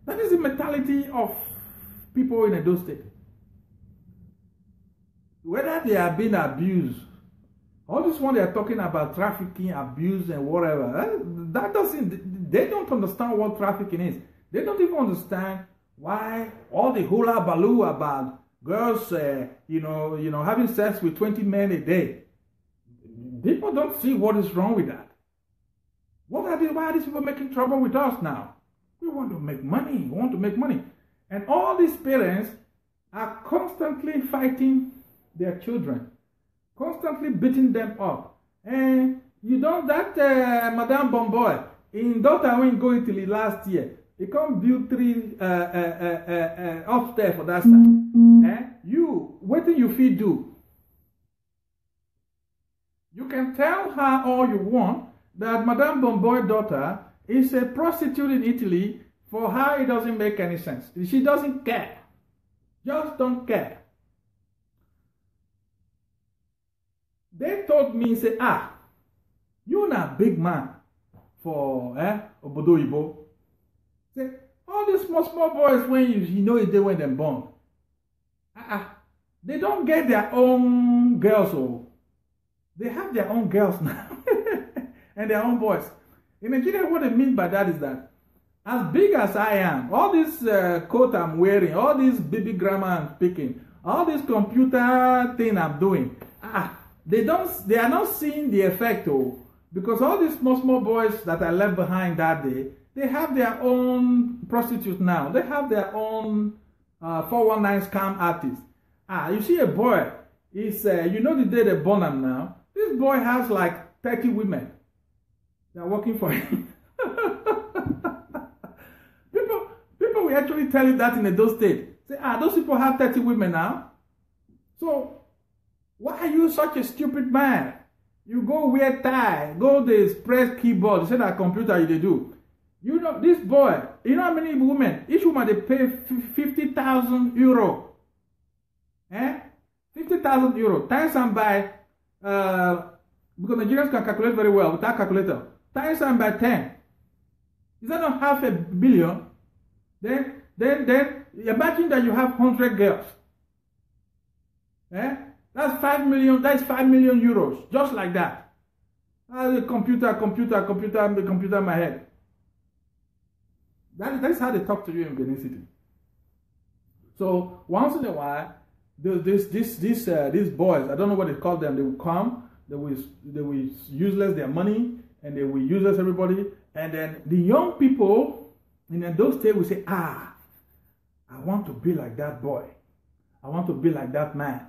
That is the mentality of people in Edo State. Whether they are being abused, all this one they are talking about trafficking, abuse, and whatever, they don't understand what trafficking is. They don't even understand why all the hula baloo about girls, having sex with 20 men a day. People don't see what is wrong with that. Why are these people making trouble with us now? We want to make money. We want to make money. And all these parents are constantly fighting their children, constantly beating them up. And Madame Bomboy, in daughter when go Italy last year, he come build 3 upstairs for that side. What do you feel do? You can tell her all you want that Madame Bomboy's daughter is a prostitute in Italy. For her, it doesn't make any sense. She doesn't care. Just don't care. They told me, say, you're not a big man for Obodo Ibo. Say, all these small boys, when you know it, they when them born. They don't get their own girls, they have their own girls now. And their own boys. In Nigeria, what I mean by that is that as big as I am, all this coat I'm wearing, all this baby grammar I'm speaking, all this computer thing I'm doing, they are not seeing the effect, because all these small boys that I left behind that day, they have their own prostitutes now. They have their own 419 scam artists. You see a boy, the day they born him now, this boy has like 30 women that are working for him. People will actually tell you that in Edo State. Say, those people have 30 women now. So, why are you such a stupid man? You go wear tie, go this press keyboard, you say that computer you do. This boy, you know how many women? Each woman they pay 50,000 euro. 50,000 euro. Times and by, because Nigerians can calculate very well without calculator. Times and by 10. Is that not half a billion? Then imagine that you have 100 girls. That's 5 million. That's 5 million euros, just like that. The computer in my head. That's how they talk to you in Benin City. So once in a while, these boys, I don't know what they call them. They will come. They will useless their money, and they will useless everybody. And then the young people in those states will say, I want to be like that boy. I want to be like that man.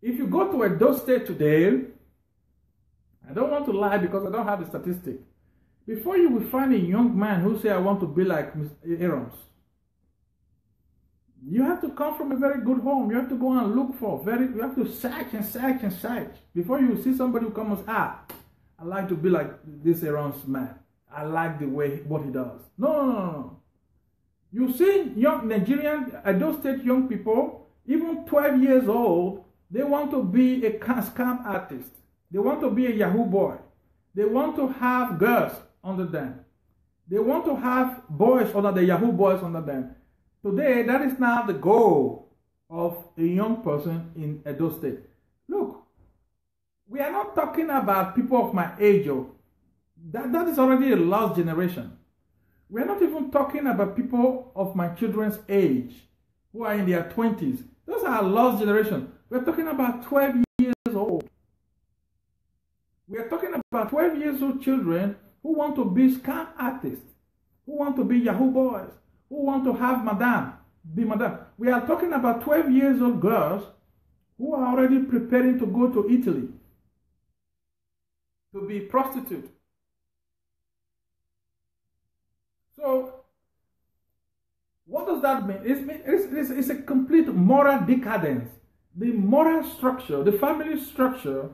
If you go to Edo State today, I don't want to lie because I don't have the statistic. Before you will find a young man who say, I want to be like Mr. Aroms. You have to come from a very good home. You have to go and look for you have to search and search and search before you see somebody who comes, I like to be like this Aroms man. I like the way what he does. No. You see young Nigerian, Edo State young people, even 12 years old, they want to be a scam artist. They want to be a Yahoo boy. They want to have girls under them. They want to have boys under the Yahoo boys under them. Today, that is now the goal of a young person in Edo State. Look, we are not talking about people of my age. That is already a lost generation. We are not even talking about people of my children's age who are in their 20s. Those are a lost generation. We are talking about 12 years old. We are talking about 12 years old children who want to be scam artists, who want to be Yahoo boys, who want to have be madam. We are talking about 12 years old girls who are already preparing to go to Italy to be prostitute. So, what does that mean? It's a complete moral decadence. The moral structure, the family structure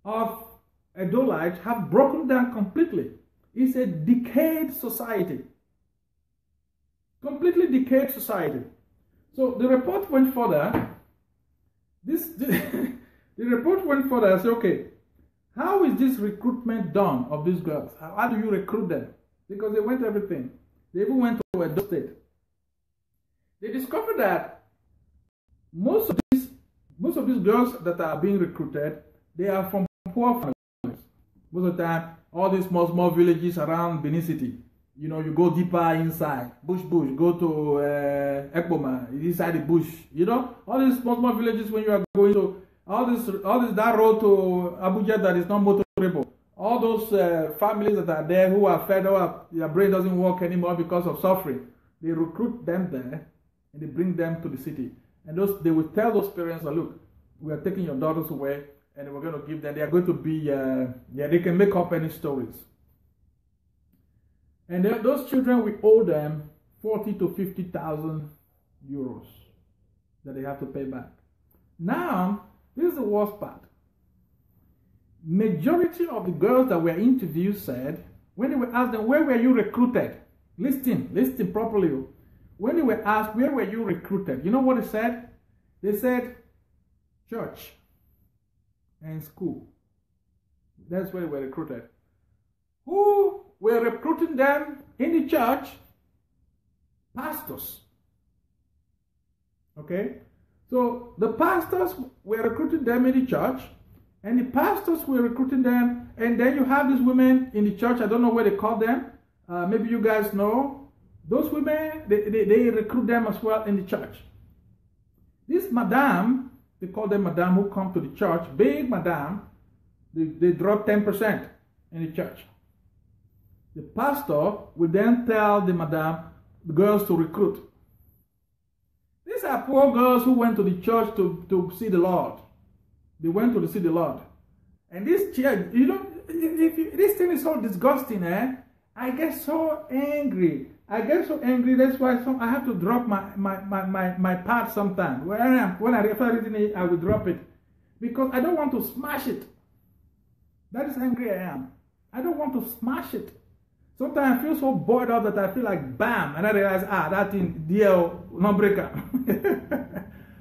of Edolites have broken down completely. It's a decayed society. Completely decayed society. So the report went further. The report went further and said, okay, how is this recruitment done of these girls? How do you recruit them? Because they went everything. They even went to Edo State. They discovered that most of these girls that are being recruited, they are from poor families. Most of the time, all these small villages around Benin City. You know, you go deeper inside, bush, go to Ekboma, inside the bush. You know, all these small villages when you are going to, that road to Abuja that is not motorable. All those families that are there who are fed up, their brain doesn't work anymore because of suffering. They recruit them there and they bring them to the city. And they will tell those parents, look, we are taking your daughters away and we're going to give them, they are going to be, they can make up any stories. And those children, we owe them 40 to 50,000 euros that they have to pay back. Now, this is the worst part. Majority of the girls that were interviewed said, when they were asked them, where were you recruited? Listen properly. When they were asked, where were you recruited? You know what they said? They said, church and school. That's where they were recruited. Who were recruiting them in the church? Pastors. Okay? So the pastors were recruiting them in the church, and the pastors were recruiting them, and then you have these women in the church, I don't know where they call them, maybe you guys know. Those women, they recruit them as well in the church. This madam, they call them madam who come to the church, big madam, they drop 10% in the church. The pastor will then tell the madam, the girls to recruit. These are poor girls who went to the church to see the Lord. They went to see the Lord. And this church, you know, this thing is so disgusting, eh? I get so angry. That's why I have to drop my part sometimes. When I refer reading it, I will drop it. Because I don't want to smash it. That is how angry I am. I don't want to smash it. Sometimes I feel so bored out that I feel like bam, and I realize, that thing, DL, no breaker.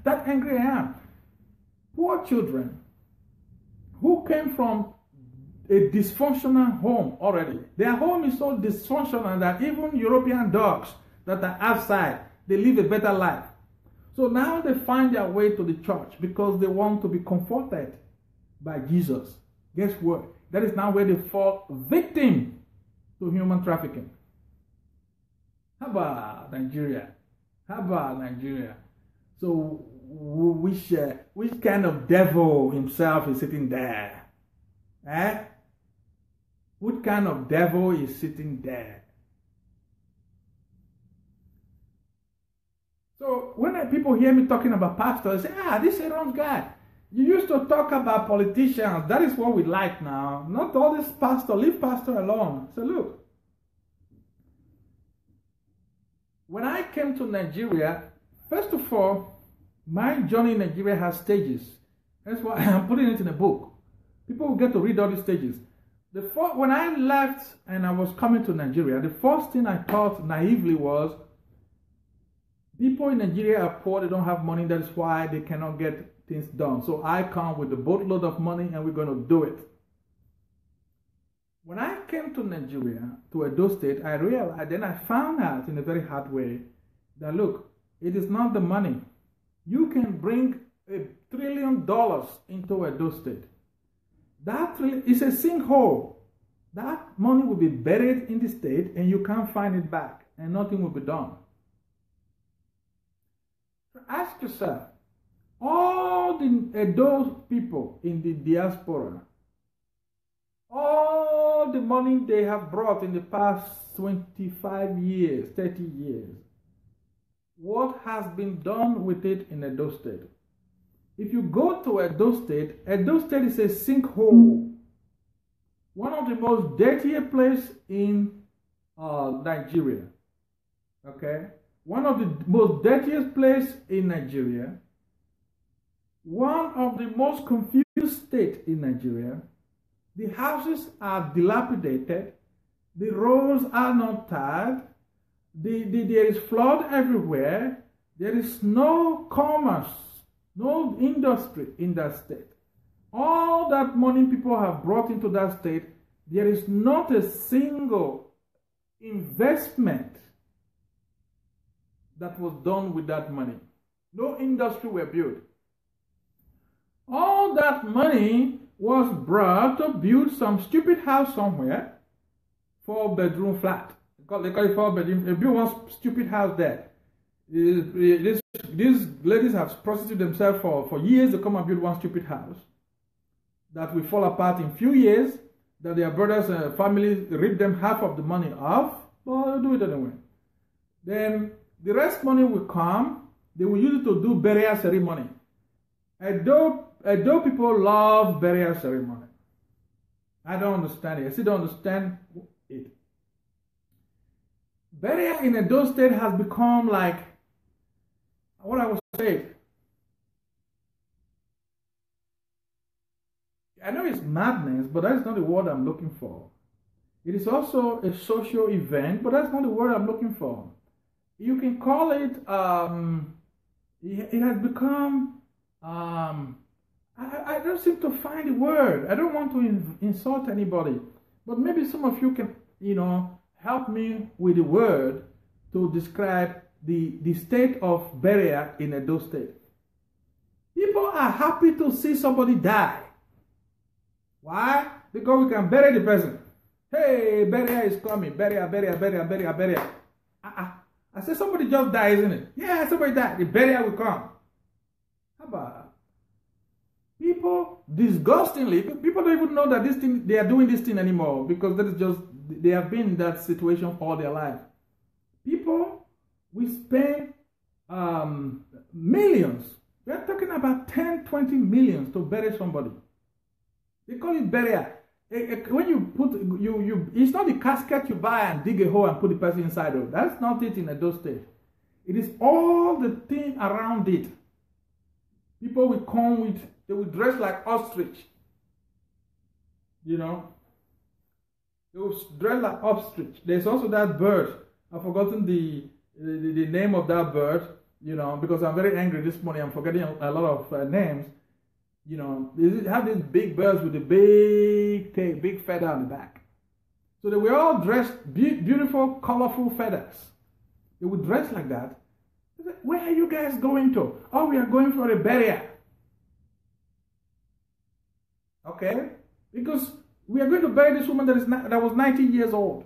That angry I am. Poor children who came from a dysfunctional home already. Their home is so dysfunctional that even European dogs that are outside, they live a better life. So now they find their way to the church because they want to be comforted by Jesus. Guess what? That is now where they fall victim to human trafficking. How about Nigeria? So which kind of devil himself is sitting there? Eh? What kind of devil is sitting there? So when people hear me talking about pastors, they say, this Aroms guy. You used to talk about politicians. That is what we like now. Not all this pastor. Leave pastor alone. So look. When I came to Nigeria, first of all, my journey in Nigeria has stages. That's why I'm putting it in a book. People will get to read all these stages. When I left and I was coming to Nigeria, the first thing I thought naively was, people in Nigeria are poor, they don't have money, that is why they cannot get things done. So I come with a boatload of money and we're going to do it. When I came to Nigeria, to Edo State, I realized, then I found out in a very hard way that, look, it is not the money. You can bring $1 trillion into Edo State. That is a sinkhole. That money will be buried in the state and you can't find it back and nothing will be done. So ask yourself, all the Edo people in the diaspora, all the money they have brought in the past 25 years, 30 years, what has been done with it in Edo State? If you go to Edo State is a sinkhole. One of the most dirtiest places in Nigeria. Okay? One of the most dirtiest places in Nigeria. One of the most confused states in Nigeria. The houses are dilapidated. The roads are not tarred. There is flood everywhere. There is no commerce, no industry in that state. All that money people have brought into that state, there is not a single investment that was done with that money. No industry were built. All that money was brought to build some stupid house somewhere, 4-bedroom flat. They call it 4-bedroom. They build one stupid house there. These ladies have prostituted themselves for years to come and build one stupid house that will fall apart in few years, that their brothers and family rip them half of the money off, but they'll do it anyway. Then the rest money will come, they will use it to do burial ceremony. Edo people love burial ceremony. I don't understand it. I still don't understand it. Burial in Edo State has become like what I was saying. I know it's madness, but that's not the word I'm looking for. It is also a social event, but that's not the word I'm looking for. You can call it, it has become, I don't seem to find the word. I don't want to insult anybody, but maybe some of you can, help me with the word to describe the state of burial in Edo State. People are happy to see somebody die. Why? Because we can bury the person. Hey, burial is coming. Burial. I said somebody just died, isn't it? Yeah, somebody died. The burial will come. How about people? Disgustingly, people don't even know that this thing, they are doing this thing anymore, because that is just, they have been in that situation all their life. People, we spend millions. We are talking about 10, 20 millions to bury somebody. They call it burial. When you put, it's not the casket you buy and dig a hole and put the person inside of. That's not it in Edo State. It is all the thing around it. People will come with, they will dress like ostrich. They will dress like ostrich. There's also that bird. I've forgotten the name of that bird, because I'm very angry this morning. I'm forgetting a lot of names. They have these big birds with a big tail, big feather on the back. So they were all dressed, beautiful, colorful feathers. They would dress like that. Said, where are you guys going to? Oh, we are going for a burial. Okay? Because we are going to bury this woman that was 90 years old.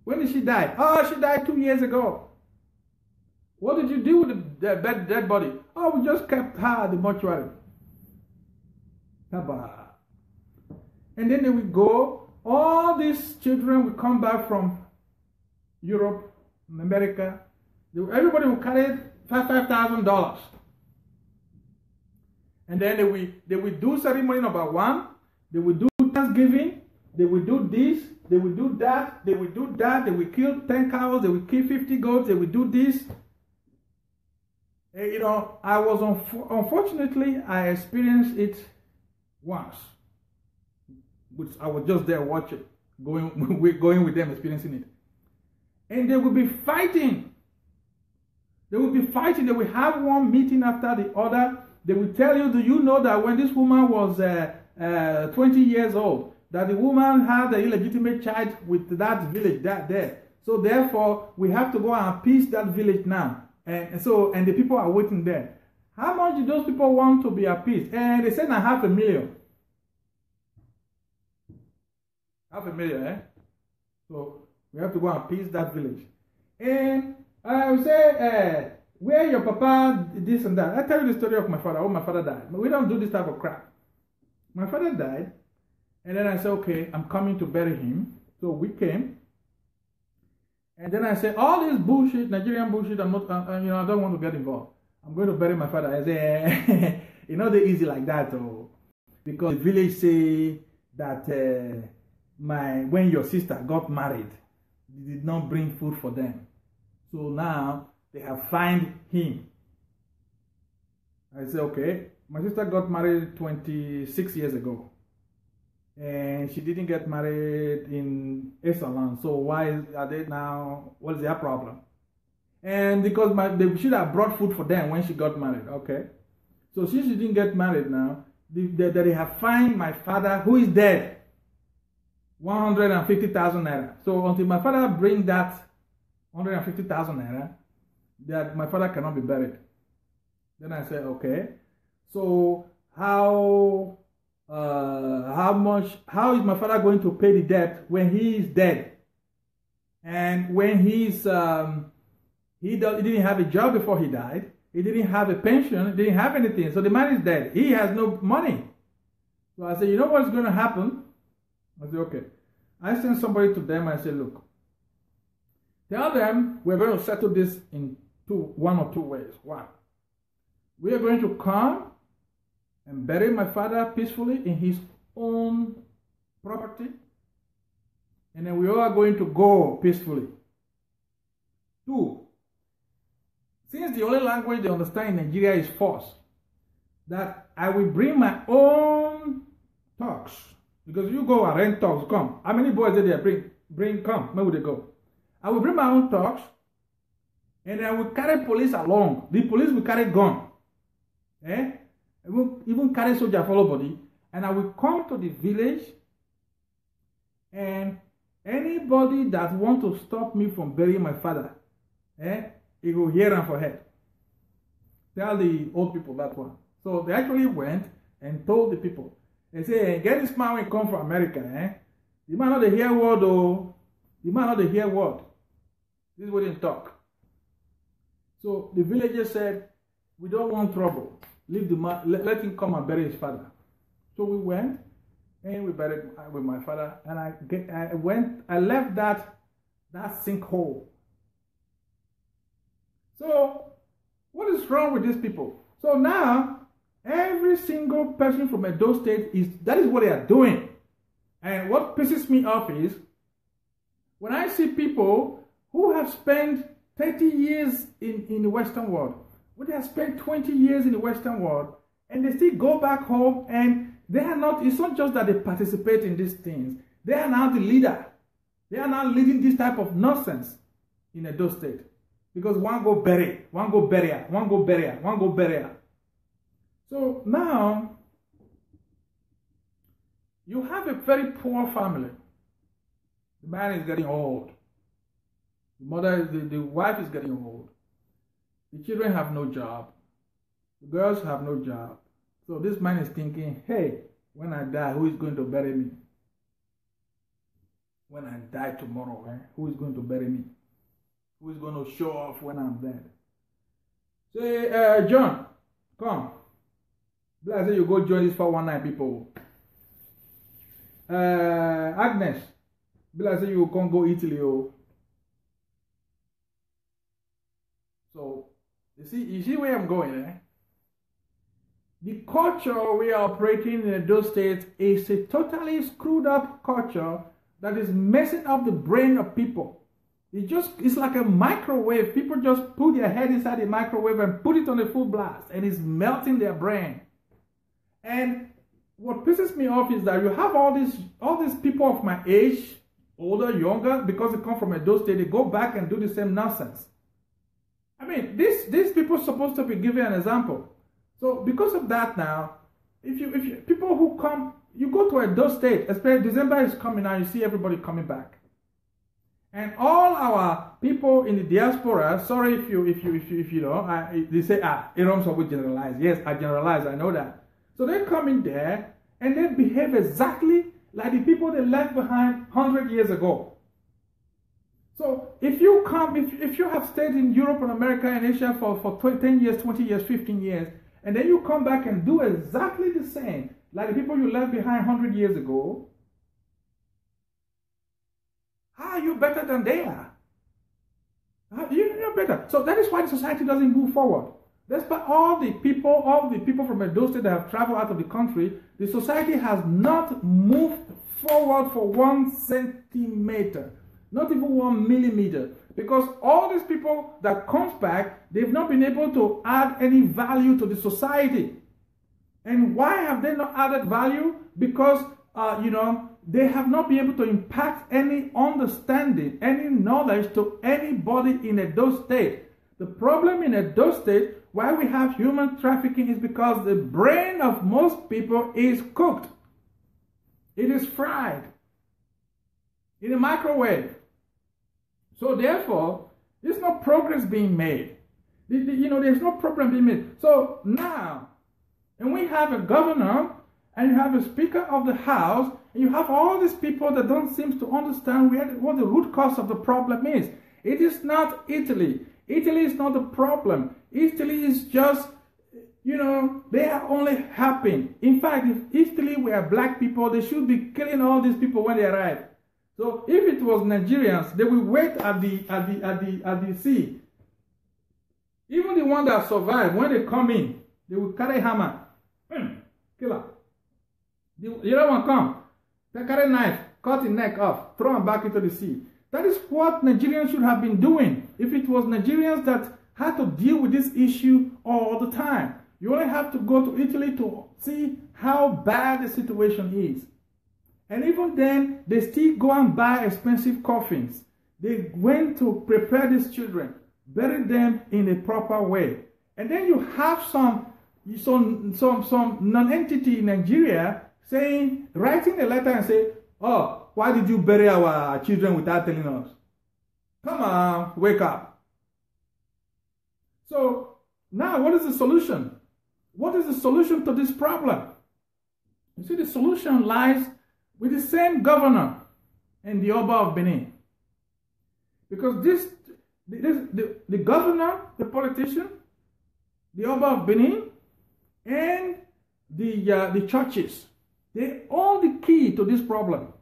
When did she die? Oh, she died 2 years ago. What did you do with the dead body? Oh, we just kept her at the mortuary. And then they will go, all these children will come back from Europe, America. Everybody will carry $5,000. And then they will do ceremony number 1. They will do Thanksgiving. They will do this. They will do that. They will do that. They will kill 10 cows. They will kill 50 goats. They will do this. I was unfortunately, I experienced it once. which I was just there watching, going with them, experiencing it. And they will be fighting. They will be fighting. They will have one meeting after the other. They will tell you, do you know that when this woman was 20 years old, that the woman had an illegitimate child with that village there. So therefore, we have to go and appease that village now. And the people are waiting there. How much do those people want to be appeased? And they said, now $500,000. $500,000, eh? So we have to go and appease that village. And I will say, where your papa, this and that. I tell you the story of my father. Oh, my father died. But we don't do this type of crap. My father died. And then I said, okay, I'm coming to bury him. So we came. And then I said, all this bullshit, Nigerian bullshit, I don't want to get involved. I'm going to bury my father. I say, they're easy like that, though. Because the village say that when your sister got married, they did not bring food for them. So now they have fined him. I said, okay, my sister got married 26 years ago. And she didn't get married in Esalan. So why are they now? What is their problem? And because they should have brought food for them when she got married. Okay. So since she didn't get married now, they have fined my father, who is dead, 150,000 naira. So until my father bring that 150,000 naira, that my father cannot be buried. Then I said, okay. So how is my father going to pay the debt when he is dead? And when he didn't have a job before he died, he didn't have a pension, he didn't have anything. So the man is dead. He has no money. So I said, you know what's going to happen? I said, okay. I sent somebody to them. I said, look, tell them we're going to settle this in one or two ways. One, we are going to come and bury my father peacefully in his own property. And then we are going to go peacefully. Two, since the only language they understand in Nigeria is force, that I will bring my own talks. Because you go and rent talks, come. How many boys did they bring, come, where would they go? I will bring my own talks, and I will carry police along. The police will carry gun. Eh? I will even carry soldier follow body. And I will come to the village, and anybody that want to stop me from burying my father, he will hear them for head. Tell the old people that one. So they actually went and told the people. They say, get this man when he come from America, The man not the hear word, though. The man not the hear word. This is what they talk. So the villagers said, we don't want trouble. Leave the man, let him come and bury his father. So we went and we buried with my father, and I left that sinkhole. So what is wrong with these people? So now every single person from Edo State that is what they are doing. And what pisses me off is when I see people who have spent 30 years in the Western world, when they have spent 20 years in the Western world, and they still go back home, and they are not, it's not just that they participate in these things, they are now the leader. They are now leading this type of nonsense in Edo State. Because one go bury, one go bury, one go bury, one go bury. So now, you have a very poor family. The man is getting old. The wife is getting old. The children have no job. The girls have no job. So this man is thinking, hey, when I die, who is going to bury me? When I die tomorrow, who is going to bury me? Who is going to show off when I'm dead? Say, John, come. Bless you, go join these 419 people. Agnes, bless you, come go Italy. So, you see where I'm going, The culture we are operating in those states is a totally screwed up culture that is messing up the brain of people. It's like a microwave. People just put their head inside the microwave and put it on a full blast, and it's melting their brain. And what pisses me off is that you have all these people of my age, older, younger, because they come from Edo State, they go back and do the same nonsense. I mean, these people are supposed to be given an example. So because of that now, if you people who come, you go to Edo State, especially December is coming now, you see everybody coming back. And all our people in the diaspora, sorry if you know, they say, Aroms always generalize. Yes, I generalize, I know that. So they come in there and they behave exactly like the people they left behind 100 years ago. So if you come, if you have stayed in Europe and America and Asia for 10 years, 20 years, 15 years, and then you come back and do exactly the same like the people you left behind 100 years ago, how are you better than they are? You're better. So that is why the society doesn't move forward. Despite all the people from Edo State that have traveled out of the country, the society has not moved forward for 1 centimeter, not even 1 millimeter. Because all these people that comes back, they've not been able to add any value to the society. And why have they not added value? Because, they have not been able to impact any understanding, any knowledge to anybody in Edo State. The problem in Edo State, why we have human trafficking, is because the brain of most people is cooked. It is fried in a microwave. So therefore, there's no progress being made. There's no problem being made. So now, and we have a governor, and you have a Speaker of the House, and you have all these people that don't seem to understand what the root cause of the problem is. It is not Italy. Italy is not the problem. Italy is just, they are only helping. In fact, if Italy were black people, they should be killing all these people when they arrive. So if it was Nigerians, they will wait at the sea. Even the one that survive, when they come in, they will carry hammer, killer. The other one come, they carry knife, cut the neck off, throw him back into the sea. That is what Nigerians should have been doing. If it was Nigerians that had to deal with this issue all the time, you only have to go to Italy to see how bad the situation is. And even then, they still go and buy expensive coffins. They went to prepare these children, bury them in a proper way. And then you have some non-entity in Nigeria writing a letter and say, oh, why did you bury our children without telling us? Come on, wake up. So now what is the solution? What is the solution to this problem? You see, the solution lies with the same governor and the Oba of Benin. Because the governor, the politician, the Oba of Benin, and the churches, they own the key to this problem.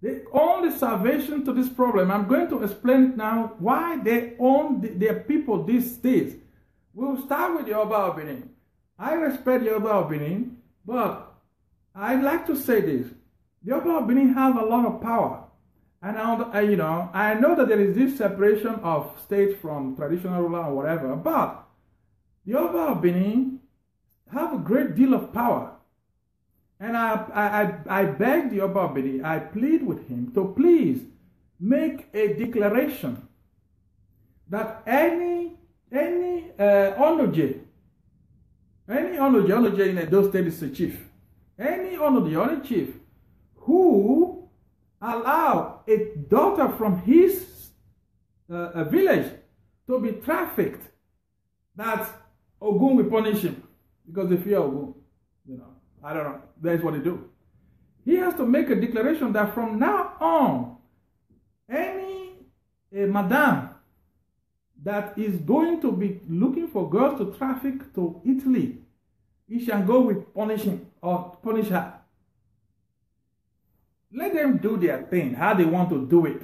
They own the salvation to this problem. I'm going to explain it now why they own their people these days. We'll start with the Oba of Benin. I respect the Oba of Benin, but I'd like to say this. The Oba of Benin has a lot of power. And I know that there is this separation of state from traditional ruler or whatever, but the Oba of Benin have a great deal of power. And I beg the Oba of Benin, I plead with him to please make a declaration that any Onoje in Edo State is a chief, any Onoje chief who allow a daughter from his village to be trafficked, that Ogun will punish him because they fear Ogun. I don't know. That's what they do. He has to make a declaration that from now on, any madam that is going to be looking for girls to traffic to Italy, he shall go with punishing or punish her. Let them do their thing, how they want to do it.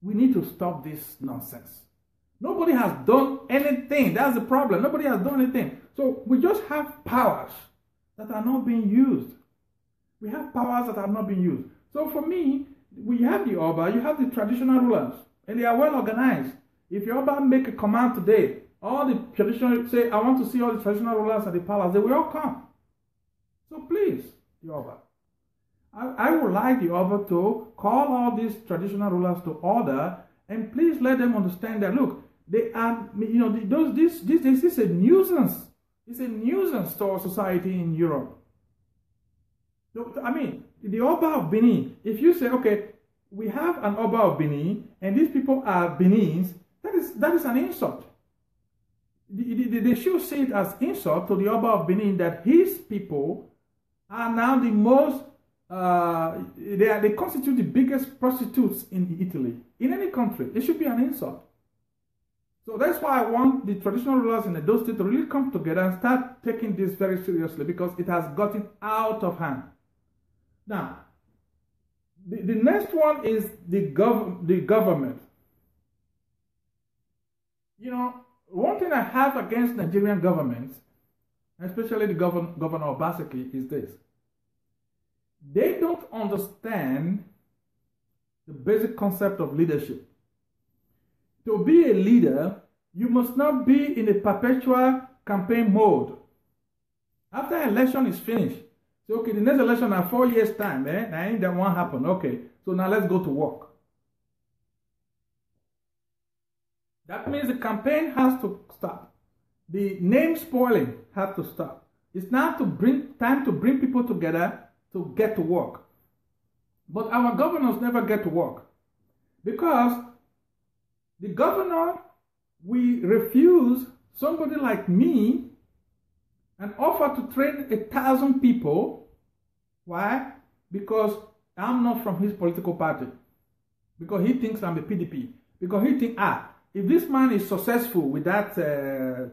We need to stop this nonsense. Nobody has done anything. That's the problem. Nobody has done anything. So we just have powers that are not being used. We have powers that are not being used. So for me, we have the Oba, you have the traditional rulers, and they are well organized. If your Oba make a command today, all the traditional, say, I want to see all the traditional rulers at the palace, they will all come. So please, the Oba, I would like the Oba to call all these traditional rulers to order, and please let them understand that, look, they are, this is a nuisance. It's a nuisance to our society in Europe. I mean, the Oba of Benin, if you say, okay, we have an Oba of Benin, and these people are Benins, that is an insult. They should see it as insult to the Oba of Benin that his people are now the most, they constitute the biggest prostitutes in Italy, in any country. It should be an insult. So that's why I want the traditional rulers in Edo State to really come together and start taking this very seriously, because it has gotten out of hand. Now, the next one is the government. One thing I have against Nigerian governments, especially the Governor Obaseki, is this. They don't understand the basic concept of leadership. To be a leader, you must not be in a perpetual campaign mode. After election is finished, so okay, the next election in 4 years' time, that won't happen. Okay, so now let's go to work. That means the campaign has to stop. The name spoiling has to stop. It's now time to bring people together to get to work. But our governors never get to work, because the governor, we refuse somebody like me an offer to train 1,000 people. Why? Because I'm not from his political party. Because he thinks I'm a PDP. Because he thinks, if this man is successful with that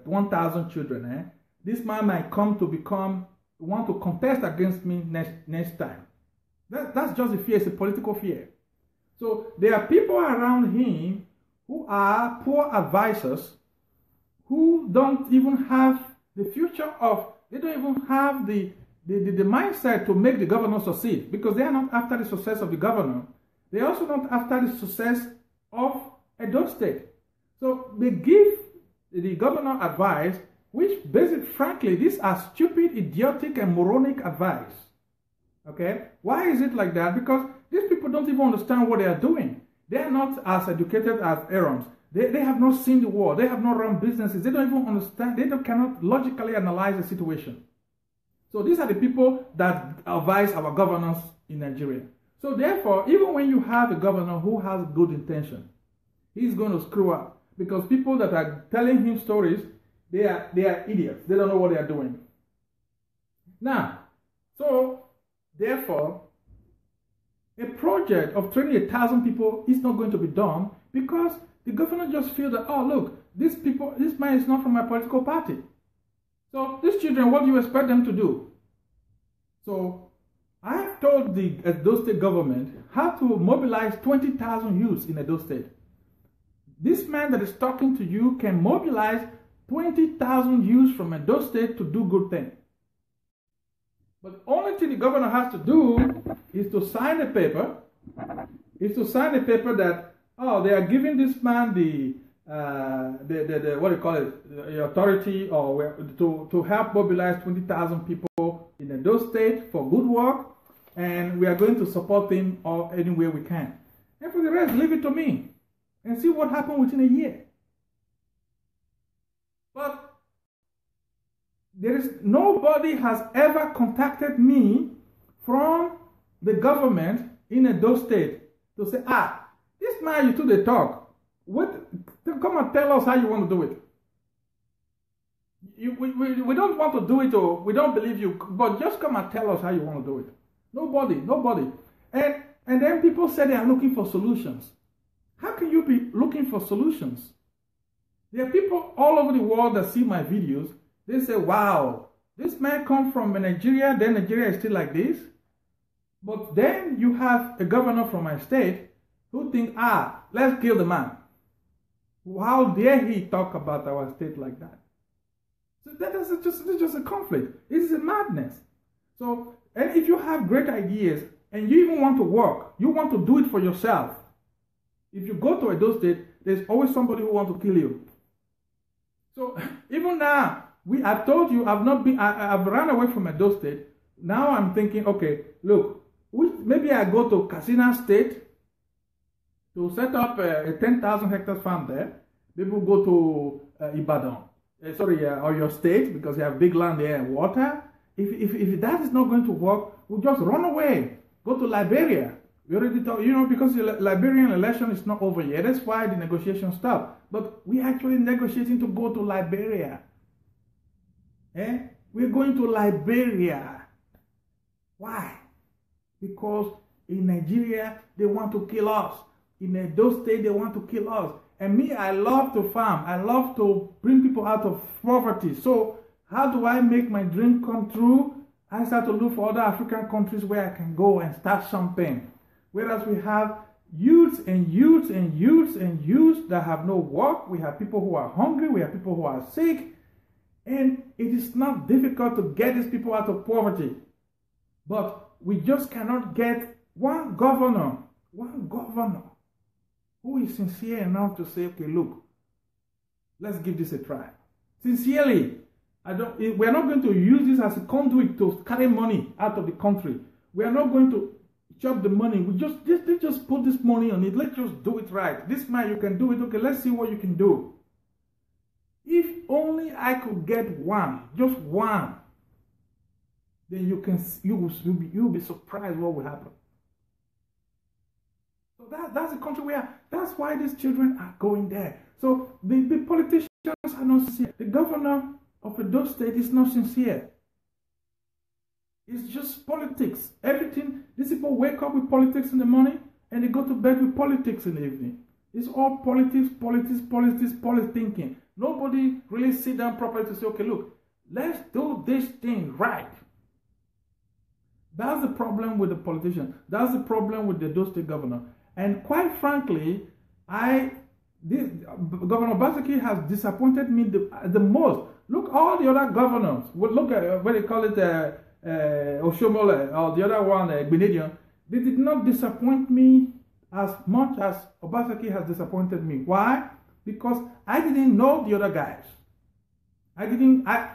1,000 children, this man might want to contest against me next time. That's just a fear. It's a political fear. So there are people around him who are poor advisors, who don't even have the future of, they don't even have the mindset to make the governor succeed, because they are not after the success of the governor. They are also not after the success of Edo State. So they give the governor advice, which frankly, these are stupid, idiotic, and moronic advice. Okay? Why is it like that? Because these people don't even understand what they are doing. They are not as educated as Aroms. They have not seen the world. They have not run businesses. They don't even understand. They cannot logically analyze the situation. So these are the people that advise our governors in Nigeria. So therefore, even when you have a governor who has good intention, he's going to screw up, because people that are telling him stories, they are idiots. They don't know what they are doing. Now, so therefore, a project of training 1,000 people is not going to be done, because the governor just feels that, oh look, this man is not from my political party. So these children, what do you expect them to do? So I have told the Edo State government how to mobilize 20,000 youths in Edo State. This man that is talking to you can mobilize 20,000 youths from Edo State to do good things. But the only thing the governor has to do is to sign a paper. That, oh, they are giving this man the what do you call it, the authority, or to help mobilize 20,000 people in Edo State for good work, and we are going to support him any way we can. And for the rest, leave it to me and see what happens within a year. But nobody has ever contacted me from the government in Edo State to say, this man you took the talk, come and tell us how you want to do it. We don't want to do it, or we don't believe you, but just come and tell us how you want to do it. Nobody. And then people say they are looking for solutions. How can you be looking for solutions? There are people all over the world that see my videos. They say, wow, this man comes from Nigeria, then Nigeria is still like this. But then you have a governor from my state who thinks, let's kill the man. How dare he talk about our state like that? So that is just a conflict. It is a madness. So, and if you have great ideas and you even want to work, you want to do it for yourself. If you go to Edo State, there's always somebody who wants to kill you. So even now, I've told you, I've run away from Edo State. now I'm thinking, okay, look, maybe I go to Katsina State to set up a 10,000 hectares farm there. People go to Ibadan, or your state, because you have big land there and water. If that is not going to work, we'll just run away, go to Liberia. We already talked, because the Liberian election is not over yet. That's why the negotiation stopped. But we're actually negotiating to go to Liberia. We're going to Liberia. Why? Because in Nigeria, they want to kill us. In those states, they want to kill us. And me, I love to farm. I love to bring people out of poverty. So how do I make my dream come true? I start to look for other African countries where I can go and start something. Whereas we have youths and youths and youths and youths that have no work. We have people who are hungry. We have people who are sick. And it is not difficult to get these people out of poverty. But we just cannot get one governor who is sincere enough to say, okay, look, let's give this a try. Sincerely, we're not going to use this as a conduit to carry money out of the country. We are not going to chop the money. Let's just put this money on it. Let's just do it right. This man, you can do it. Okay, let's see what you can do. If only I could get one, just one, then you'll be surprised what will happen. So that's the country we are. That's why these children are going there. So the politicians are not sincere. The governor of Edo State is not sincere. It's just politics. Everything, these people wake up with politics in the morning and they go to bed with politics in the evening. It's all politics, thinking. Nobody really sit down properly to say, okay, look, let's do this thing right. That's the problem with the politician. That's the problem with the Edo State governor. And quite frankly, Governor Obaseki has disappointed me the most. Look, all the other governors, look at what they call it, Oshomole, or the other one, Aigbehi, they did not disappoint me as much as Obaseki has disappointed me. Why? Because I didn't know the other guys.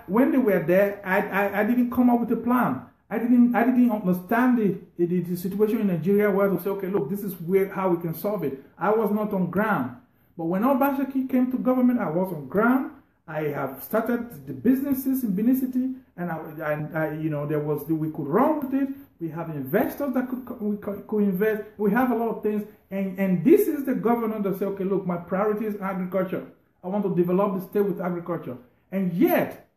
When they were there, I didn't come up with a plan. I didn't understand the situation in Nigeria where to say, okay, look, this is how we can solve it. I was not on ground. But when Obaseki came to government, I was on ground. I have started the businesses in Benin City, and we could run with it. We have investors that could invest. We have a lot of things, and this is the governor that said, okay, look, my priority is agriculture. I want to develop the state with agriculture. And yet,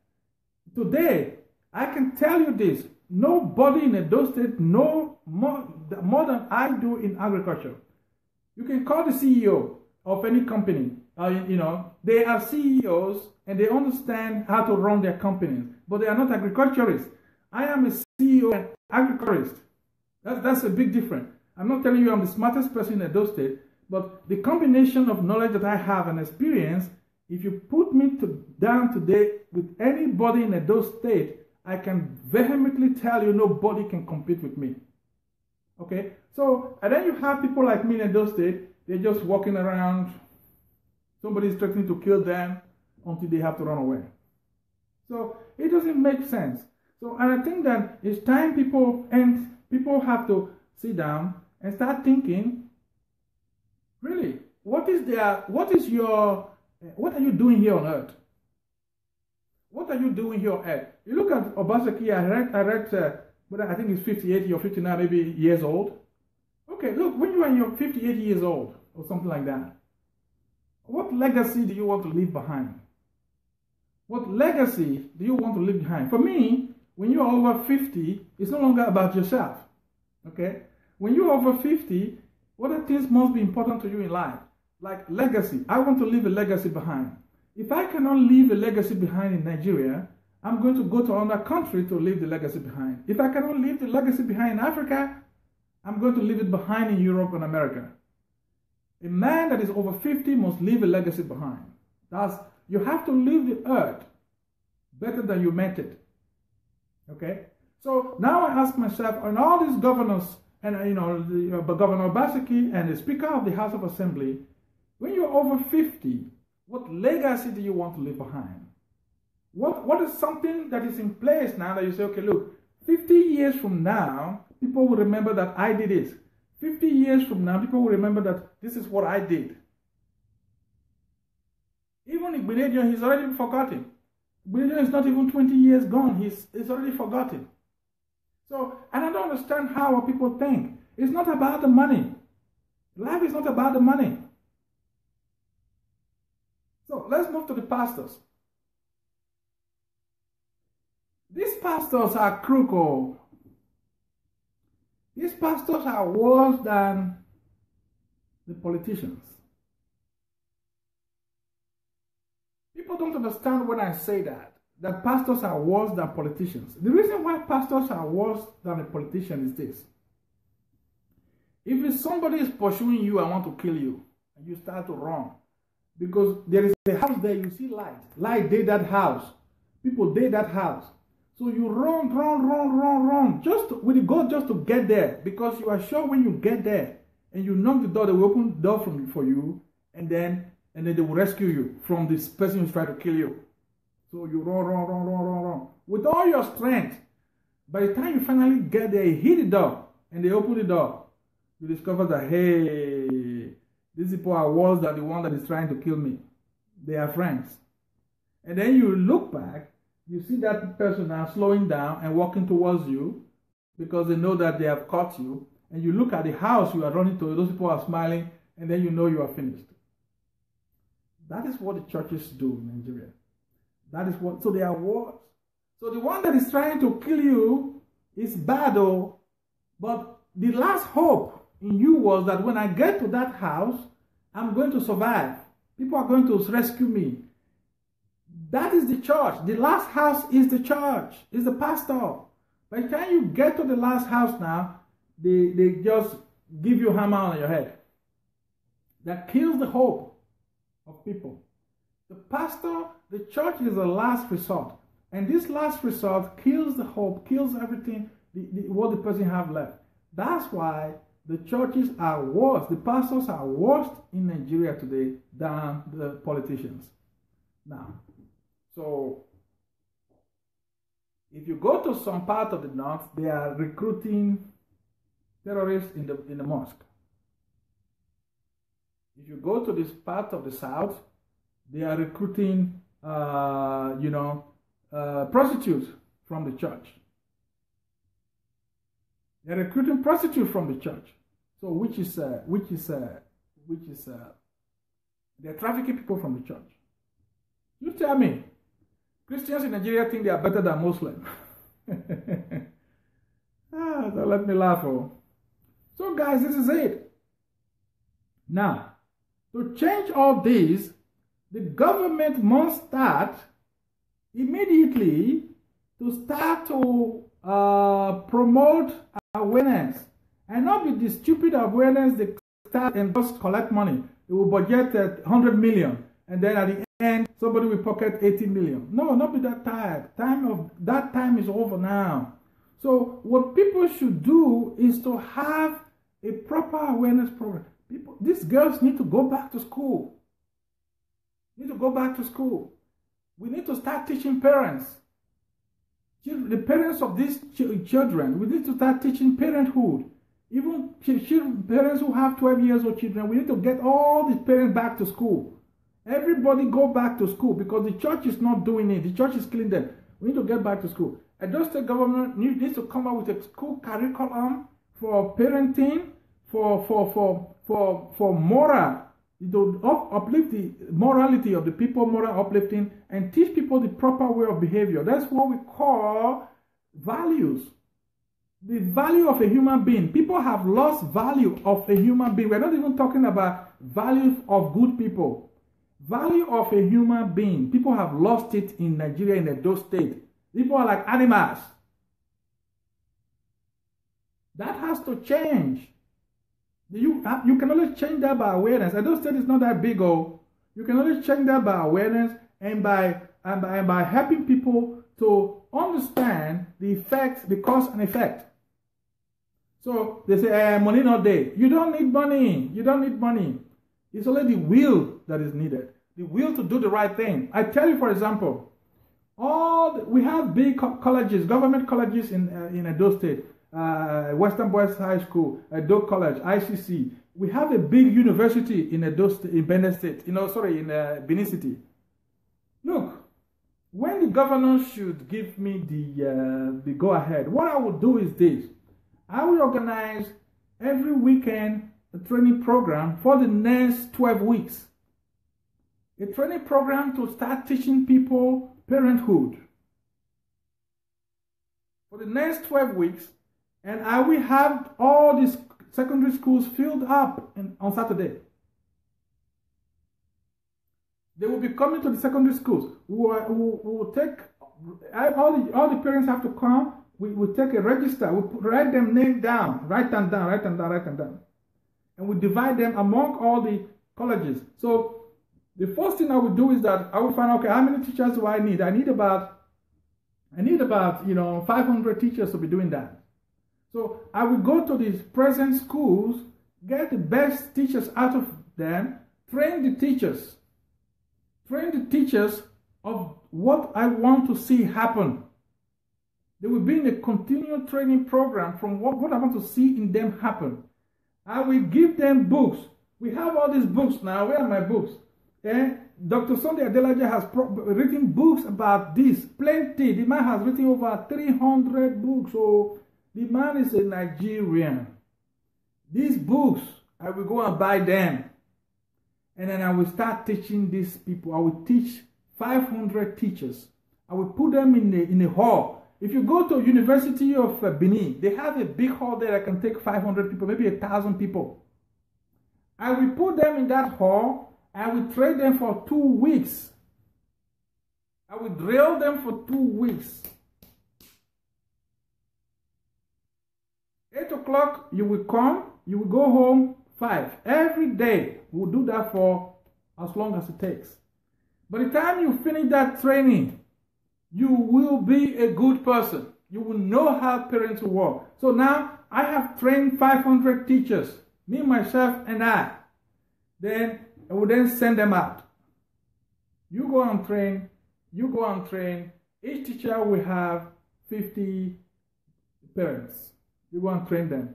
today, I can tell you this: nobody in Edo State knows more than I do in agriculture. You can call the CEO of any company. They are CEOs and they understand how to run their companies, but they are not agriculturists. I am a CEO and agriculturist. That's a big difference. I'm not telling you I'm the smartest person in Edo State, but the combination of knowledge that I have and experience, if you put me down today with anybody in Edo State, I can vehemently tell you nobody can compete with me. Okay? So, and then you have people like me in Edo State, they're just walking around. Somebody's threatening to kill them until they have to run away. So it doesn't make sense. So, and I think that it's time people have to sit down and start thinking, really, what are you doing here on earth? What are you doing here on earth? You look at Obaseki, I read, but I think it's 58 or 59 maybe years old. Okay, look, when you are in your 58 years old or something like that, what legacy do you want to leave behind? What legacy do you want to leave behind? For me, when you are over 50, it's no longer about yourself. Okay? When you are over 50, what are things must be important to you in life? Like legacy. I want to leave a legacy behind. If I cannot leave a legacy behind in Nigeria, I'm going to go to another country to leave the legacy behind. If I cannot leave the legacy behind in Africa, I'm going to leave it behind in Europe and America. A man that is over 50 must leave a legacy behind. You have to leave the earth better than you met it. Okay? So now I ask myself, and all these governors, and Governor Obaseki and the Speaker of the House of Assembly, when you're over 50, what legacy do you want to leave behind? What is something that is in place now that you say, okay, look, 50 years from now, people will remember that I did it. 50 years from now, people will remember that this is what I did. Even Aigbehi, he's already forgotten. Aigbehi is not even 20 years gone. He's already forgotten. So, and I don't understand how people think. It's not about the money. Life is not about the money. So, let's move to the pastors. These pastors are crooked. These pastors are worse than the politicians. People don't understand when I say that pastors are worse than politicians. The reason why pastors are worse than a politician is this. If somebody is pursuing you and want to kill you, and you start to run, because there is a house there, you see light. Light did that house. People did that house. So you run, just with the goal just to get there, because you are sure when you get there and you knock the door, they will open the door for you, and then they will rescue you from this person who's trying to kill you. So you run with all your strength. By the time you finally get there, you hit the door and they open the door. You discover that, hey, these people are worse than the one that is trying to kill me. They are friends. And then you look back. You see that person now slowing down and walking towards you because they know that they have caught you. And you look at the house you are running to, those people are smiling, and then you know you are finished. That is what the churches do in Nigeria. That is what, so they are worse. So the one that is trying to kill you is bad, though. But the last hope in you was that when I get to that house, I'm going to survive. People are going to rescue me. That is the church. The last house is the church, is the pastor. By the time you get to the last house now, they just give you a hammer on your head. That kills the hope of people. The pastor, the church is the last resort. And this last resort kills the hope, kills everything, what the person have left. That's why the churches are worse. The pastors are worse in Nigeria today than the politicians. Now, so, if you go to some part of the north, they are recruiting terrorists in the mosque. If you go to this part of the south, they are recruiting, prostitutes from the church. They are recruiting prostitutes from the church. So, they're trafficking people from the church. You tell me. Christians in Nigeria think they are better than Muslims. Don't let me laugh. Oh. So guys, this is it. Now, to change all this, the government must start immediately to promote awareness. And not with the stupid awareness they start and just collect money. They will budget 100 million. And then at the end, somebody will pocket 80 million. No, not with that type. That time is over now. So what people should do is to have a proper awareness program. These girls need to go back to school. We need to start teaching parents. The parents of these children, we need to start teaching parenthood. Even parents who have 12 years old children, we need to get all these parents back to school. Everybody go back to school because the church is not doing it. The church is killing them. We need to get back to school. And the state government needs to come up with a school curriculum for parenting, for moral, to uplift the morality of the people, moral uplifting, and teach people the proper way of behavior. That's what we call values. The value of a human being. People have lost value of a human being. We're not even talking about value of good people. Value of a human being. People have lost it in Nigeria, in Edo State. People are like animals. That has to change. You can only change that by awareness. Edo State is not that big, oh. You can only change that by awareness and by helping people to understand the effects, the cause and effect. So they say, money not there. You don't need money. You don't need money. It's only the will that is needed. The will to do the right thing. I tell you, for example, We have big colleges, government colleges in Edo State, Western Boys High School, Edo College, ICC. We have a big university in Edo State, in Benin State, in Benin City. Look, when the governor should give me the go-ahead, what I will do is this. I will organize every weekend a training program for the next 12 weeks. A training program to start teaching people parenthood for the next 12 weeks, and I will have all these secondary schools filled up on Saturday. They will be coming to the secondary schools. We will take, all the parents have to come. We will take a register. We write them name down, write them down. And we divide them among all the colleges. So the first thing I will do is that I will find, okay, how many teachers do I need? I need about 500 teachers to be doing that. So I will go to these present schools, get the best teachers out of them, train the teachers of what I want to see happen. They will be in a continual training program from what I want to see in them happen. I will give them books. We have all these books now. Where are my books? Dr. Sunday Adelaja has written books about this. Plenty. The man has written over 300 books. So the man is a Nigerian. These books, I will go and buy them. And then I will start teaching these people. I will teach 500 teachers. I will put them in a hall. If you go to University of Benin, they have a big hall there that can take 500 people, maybe 1,000 people. I will put them in that hall. I will train them for 2 weeks. I will drill them for 2 weeks. 8 o'clock, you will come, you will go home 5. Every day, we'll do that for as long as it takes. By the time you finish that training, you will be a good person. You will know how parents work. So now, I have trained 500 teachers, me, myself, and I. Then, I will then send them out. You go and train. Each teacher will have 50 parents. You go and train them.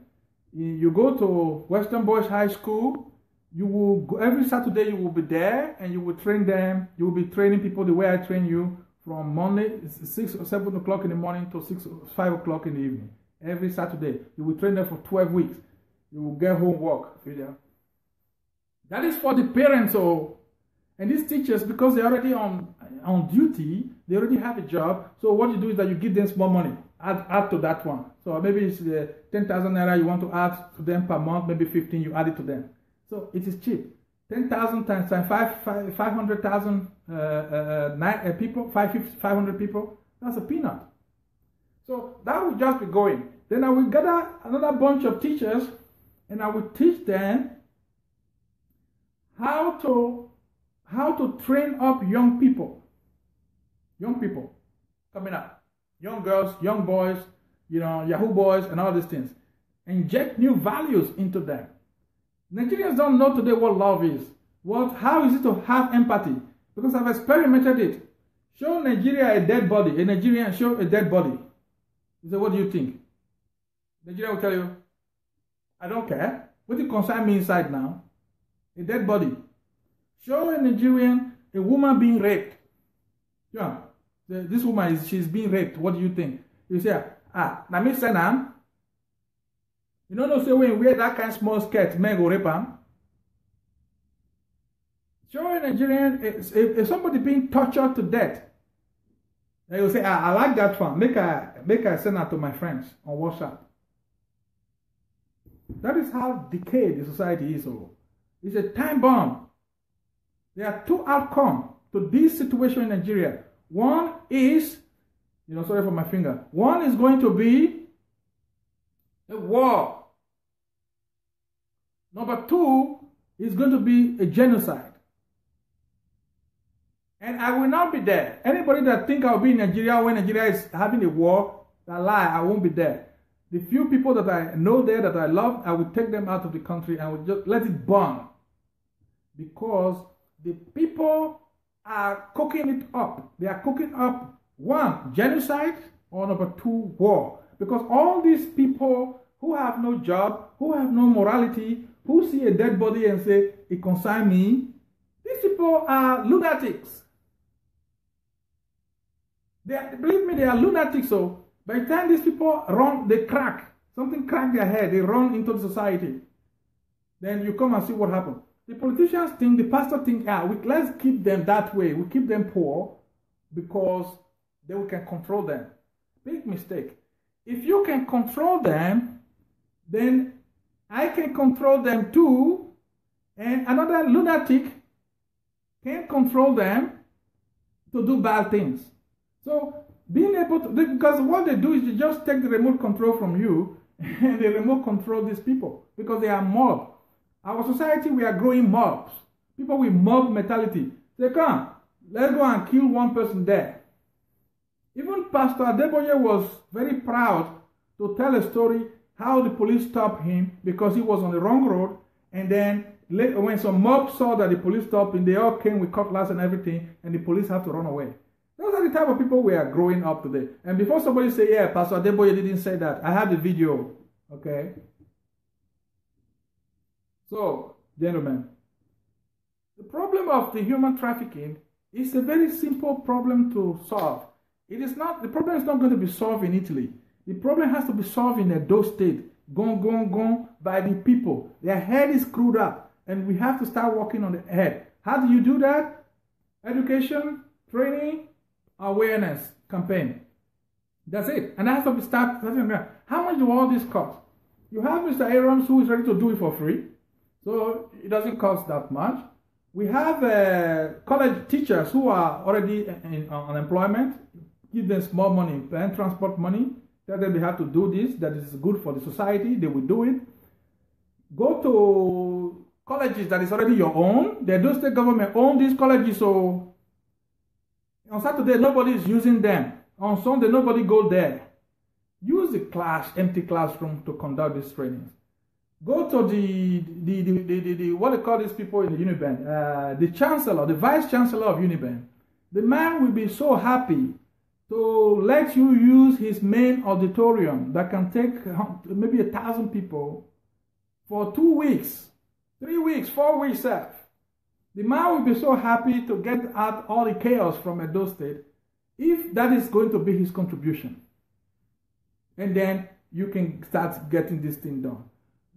You go to Western Boys High School. You will go, every Saturday you will be there and you will train them. You will be training people the way I train you from Monday, 6 or 7 o'clock in the morning to 6 or 5 o'clock in the evening. Every Saturday. You will train them for 12 weeks. You will get homework. That is for the parents. And these teachers, because they're already on duty, they already have a job. So what you do is that you give them small money. Add to that one. So maybe it's 10,000 naira you want to add to them per month, maybe 15, you add it to them. So it is cheap. 10,000 times 500,000 people, 500 people, that's a peanut. So that will just be going. Then I will gather another bunch of teachers and I will teach them how to train up young people coming up. Young girls, young boys, Yahoo boys and all these things. Inject new values into them. Nigerians don't know today what love is. How is it to have empathy? Because I've experimented it. Show Nigeria a dead body. A Nigerian show a dead body. You say, what do you think? Nigeria will tell you, I don't care. What do you concern me inside now? A dead body. Show a Nigerian a woman being raped. Yeah. This woman, she's being raped. What do you think? You say, na me say na. You don't know, say when you wear that kind of small skirt, men go rape am. Show a Nigerian, if somebody being tortured to death, they will say, I like that one. Make I send that to my friends on WhatsApp. That is how decayed the society is. It's a time bomb. There are 2 outcomes to this situation in Nigeria. One is, sorry for my finger. One is going to be a war. Number 2 is going to be a genocide. And I will not be there. Anybody that think I'll be in Nigeria when Nigeria is having a war, that lie, I won't be there. The few people that I know there that I love, I will take them out of the country and will just let it burn. Because the people are cooking it up. They are cooking up One, genocide, or number two, war. Because all these people who have no job, who have no morality, who see a dead body and say, it concerns me, these people are lunatics. Believe me, they are lunatics. So by the time these people run, they crack. Something crack their head, they run into the society. Then you come and see what happens. The politicians think, the pastor think, let's keep them that way. We keep them poor because then we can control them. Big mistake. If you can control them, then I can control them too, and another lunatic can control them to do bad things. So being able to, because what they do is they just take the remote control from you and they remote control these people because they are mob. Our society, we are growing mobs. People with mob mentality. They come, let's go and kill one person there. Even Pastor Adeboye was very proud to tell a story how the police stopped him because he was on the wrong road, and then when some mob saw that the police stopped him, they all came with cutlass and everything, and the police had to run away. Those are the type of people we are growing up today. And before somebody say, yeah, Pastor Adeboye didn't say that, I have the video, okay? So, gentlemen, the problem of the human trafficking is a very simple problem to solve. The problem is not going to be solved in Italy. The problem has to be solved in Edo State, gone by the people. Their head is screwed up, and we have to start working on the head. How do you do that? Education, training, awareness campaign. That's it. And that has to be started. How much do all this cost? You have Mr. Aroms who is ready to do it for free, so it doesn't cost that much. We have college teachers who are already in unemployment. Give them small money, and transport money. Tell them they have to do this, that is good for the society, they will do it. Go to colleges that is already your own. The Edo State government own these colleges, so on Saturday nobody is using them. On Sunday nobody go there. Use the empty classroom to conduct these trainings. Go to the what they call these people in the Uniben, the chancellor, the vice chancellor of Uniben. The man will be so happy to let you use his main auditorium that can take maybe 1,000 people for 2 weeks, 3 weeks, 4 weeks. The man will be so happy to get out all the chaos from Edo State if that is going to be his contribution. And then you can start getting this thing done.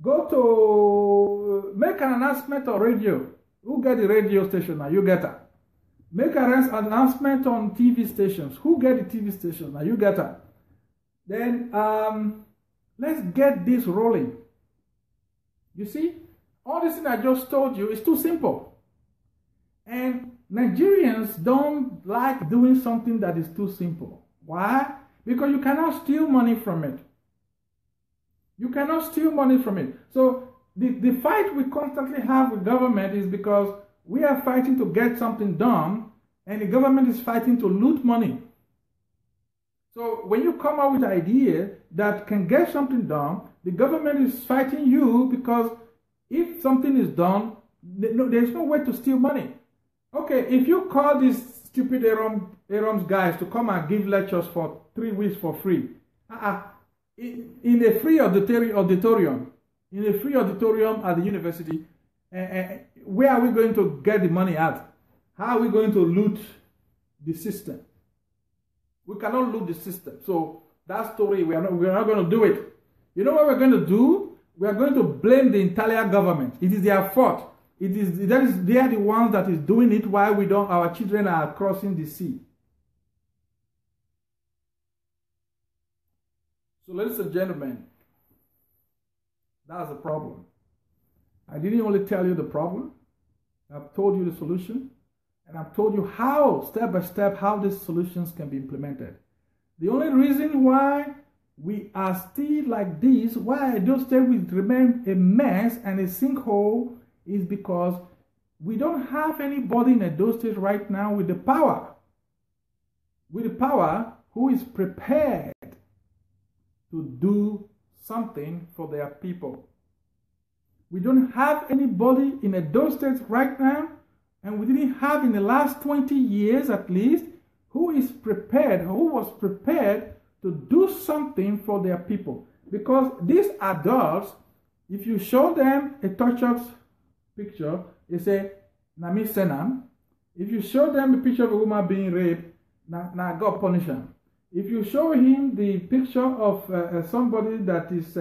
Go to make an announcement on radio. Who get the radio station now? You get her. Make an announcement on TV stations. Who get the TV station now? You get her. Then let's get this rolling. You see, all this thing I just told you is too simple. And Nigerians don't like doing something that is too simple. Why? Because you cannot steal money from it. You cannot steal money from it. So the fight we constantly have with government is because we are fighting to get something done, and the government is fighting to loot money. So when you come up with an idea that can get something done, the government is fighting you because if something is done, there's no way to steal money. Okay, if you call these stupid Aroms guys to come and give lectures for 3 weeks for free, in a free auditorium, at the university, where are we going to get the money at? How are we going to loot the system? We cannot loot the system. So that story, we're not going to do it. You know what we're going to do? We are going to blame the Italian government. It is their fault. They are the ones that is doing it while our children are crossing the sea. So ladies and gentlemen, that's the problem. I didn't only tell you the problem, I've told you the solution, and I've told you how, step by step, how these solutions can be implemented. The only reason why we are still like this, why Edo State will remain a mess and a sinkhole, is because we don't have anybody in Edo State right now with the power who is prepared to do something for their people. We don't have anybody in Edo State right now, and we didn't have in the last 20 years at least, who is prepared, who was prepared to do something for their people. Because these adults, if you show them a tortured picture, they say, Nami Senam. If you show them a picture of a woman being raped, na God punish him. If you show him the picture of somebody that is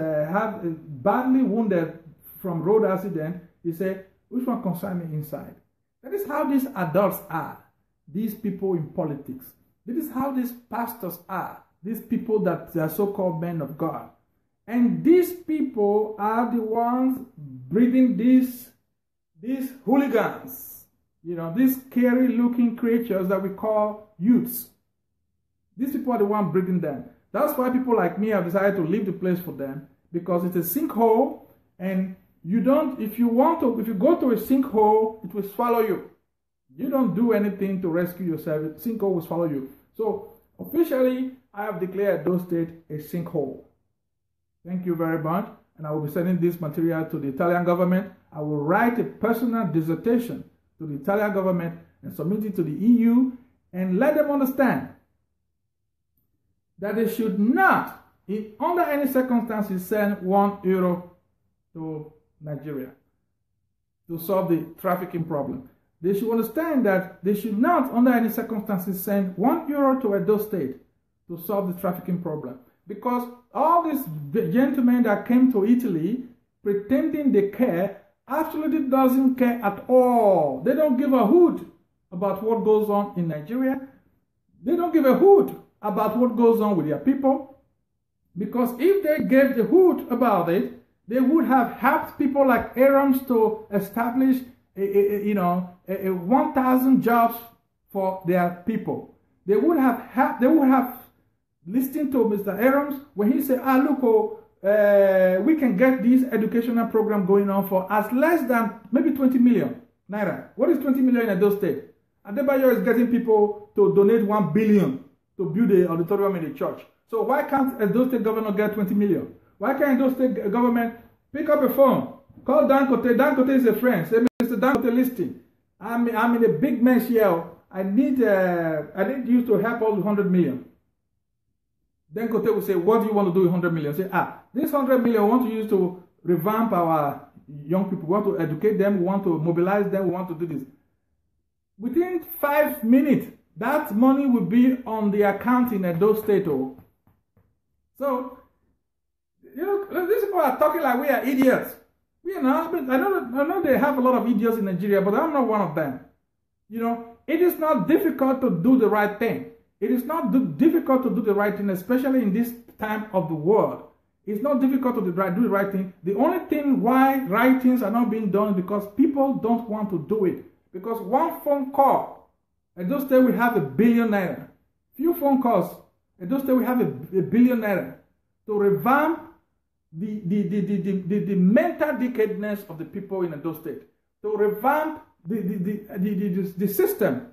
badly wounded from road accident, he say, which one concern me inside? That is how these adults are. These people in politics. This is how these pastors are. These people that are so-called men of God. And these people are the ones breeding these hooligans. You know, these scary-looking creatures that we call youths. These people are the ones breeding them. That's why people like me have decided to leave the place for them, because it's a sinkhole, and you don't, if you go to a sinkhole, it will swallow you. You don't do anything to rescue yourself, the sinkhole will swallow you. So, officially, I have declared Edo State a sinkhole. Thank you very much, and I will be sending this material to the Italian government. I will write a personal dissertation to the Italian government and submit it to the EU, and let them understand that they should not, under any circumstances, send €1 to Nigeria to solve the trafficking problem. They should understand that they should not, under any circumstances, send €1 to Edo State to solve the trafficking problem. Because all these gentlemen that came to Italy pretending they care absolutely doesn't care at all. They don't give a hoot about what goes on in Nigeria. They don't give a hoot about what goes on with their people. Because if they gave a hoot about it, they would have helped people like Aroms to establish 1,000 jobs for their people. They would have listened to Mr. Aroms when he said, we can get this educational program going on for as less than maybe 20 million naira. What is 20 million in Edo State? Adebayo is getting people to donate 1 billion to build an auditorium in the church. So why can't Edo State governor get 20 million? Why can't Edo State government pick up a phone, call Dangote? Dangote is a friend. Say, Mr. Dangote, listen, I'm in a big mess here. I need you to help us with 100 million. Dangote will say, what do you want to do with 100 million? Say, this 100 million we want to use to revamp our young people. We want to educate them. We want to mobilize them. We want to do this. Within 5 minutes, that money will be on the account in Edo State. So, these people are talking like we are idiots. I know they have a lot of idiots in Nigeria, but I'm not one of them. It is not difficult to do the right thing. It is not difficult to do the right thing, especially in this time of the world. It's not difficult to do the right thing. The only thing why right things are not being done is because people don't want to do it. Because one phone call, Edo State we have €1 billion. Few phone calls, Edo State we have €1 billion to revamp the mental decadence of the people in Edo State, to revamp the system.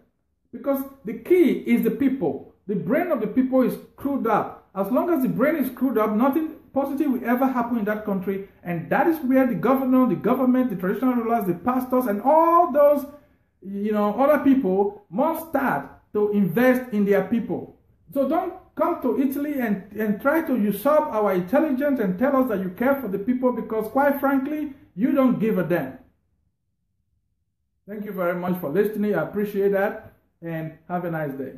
Because the key is the people. The brain of the people is screwed up. As long as the brain is screwed up, nothing positive will ever happen in that country. And that is where the governor, the government, the traditional rulers, the pastors, and all those, other people must start to invest in their people. So don't come to Italy and try to usurp our intelligence and tell us that you care for the people, because quite frankly, you don't give a damn. Thank you very much for listening. I appreciate that. And have a nice day.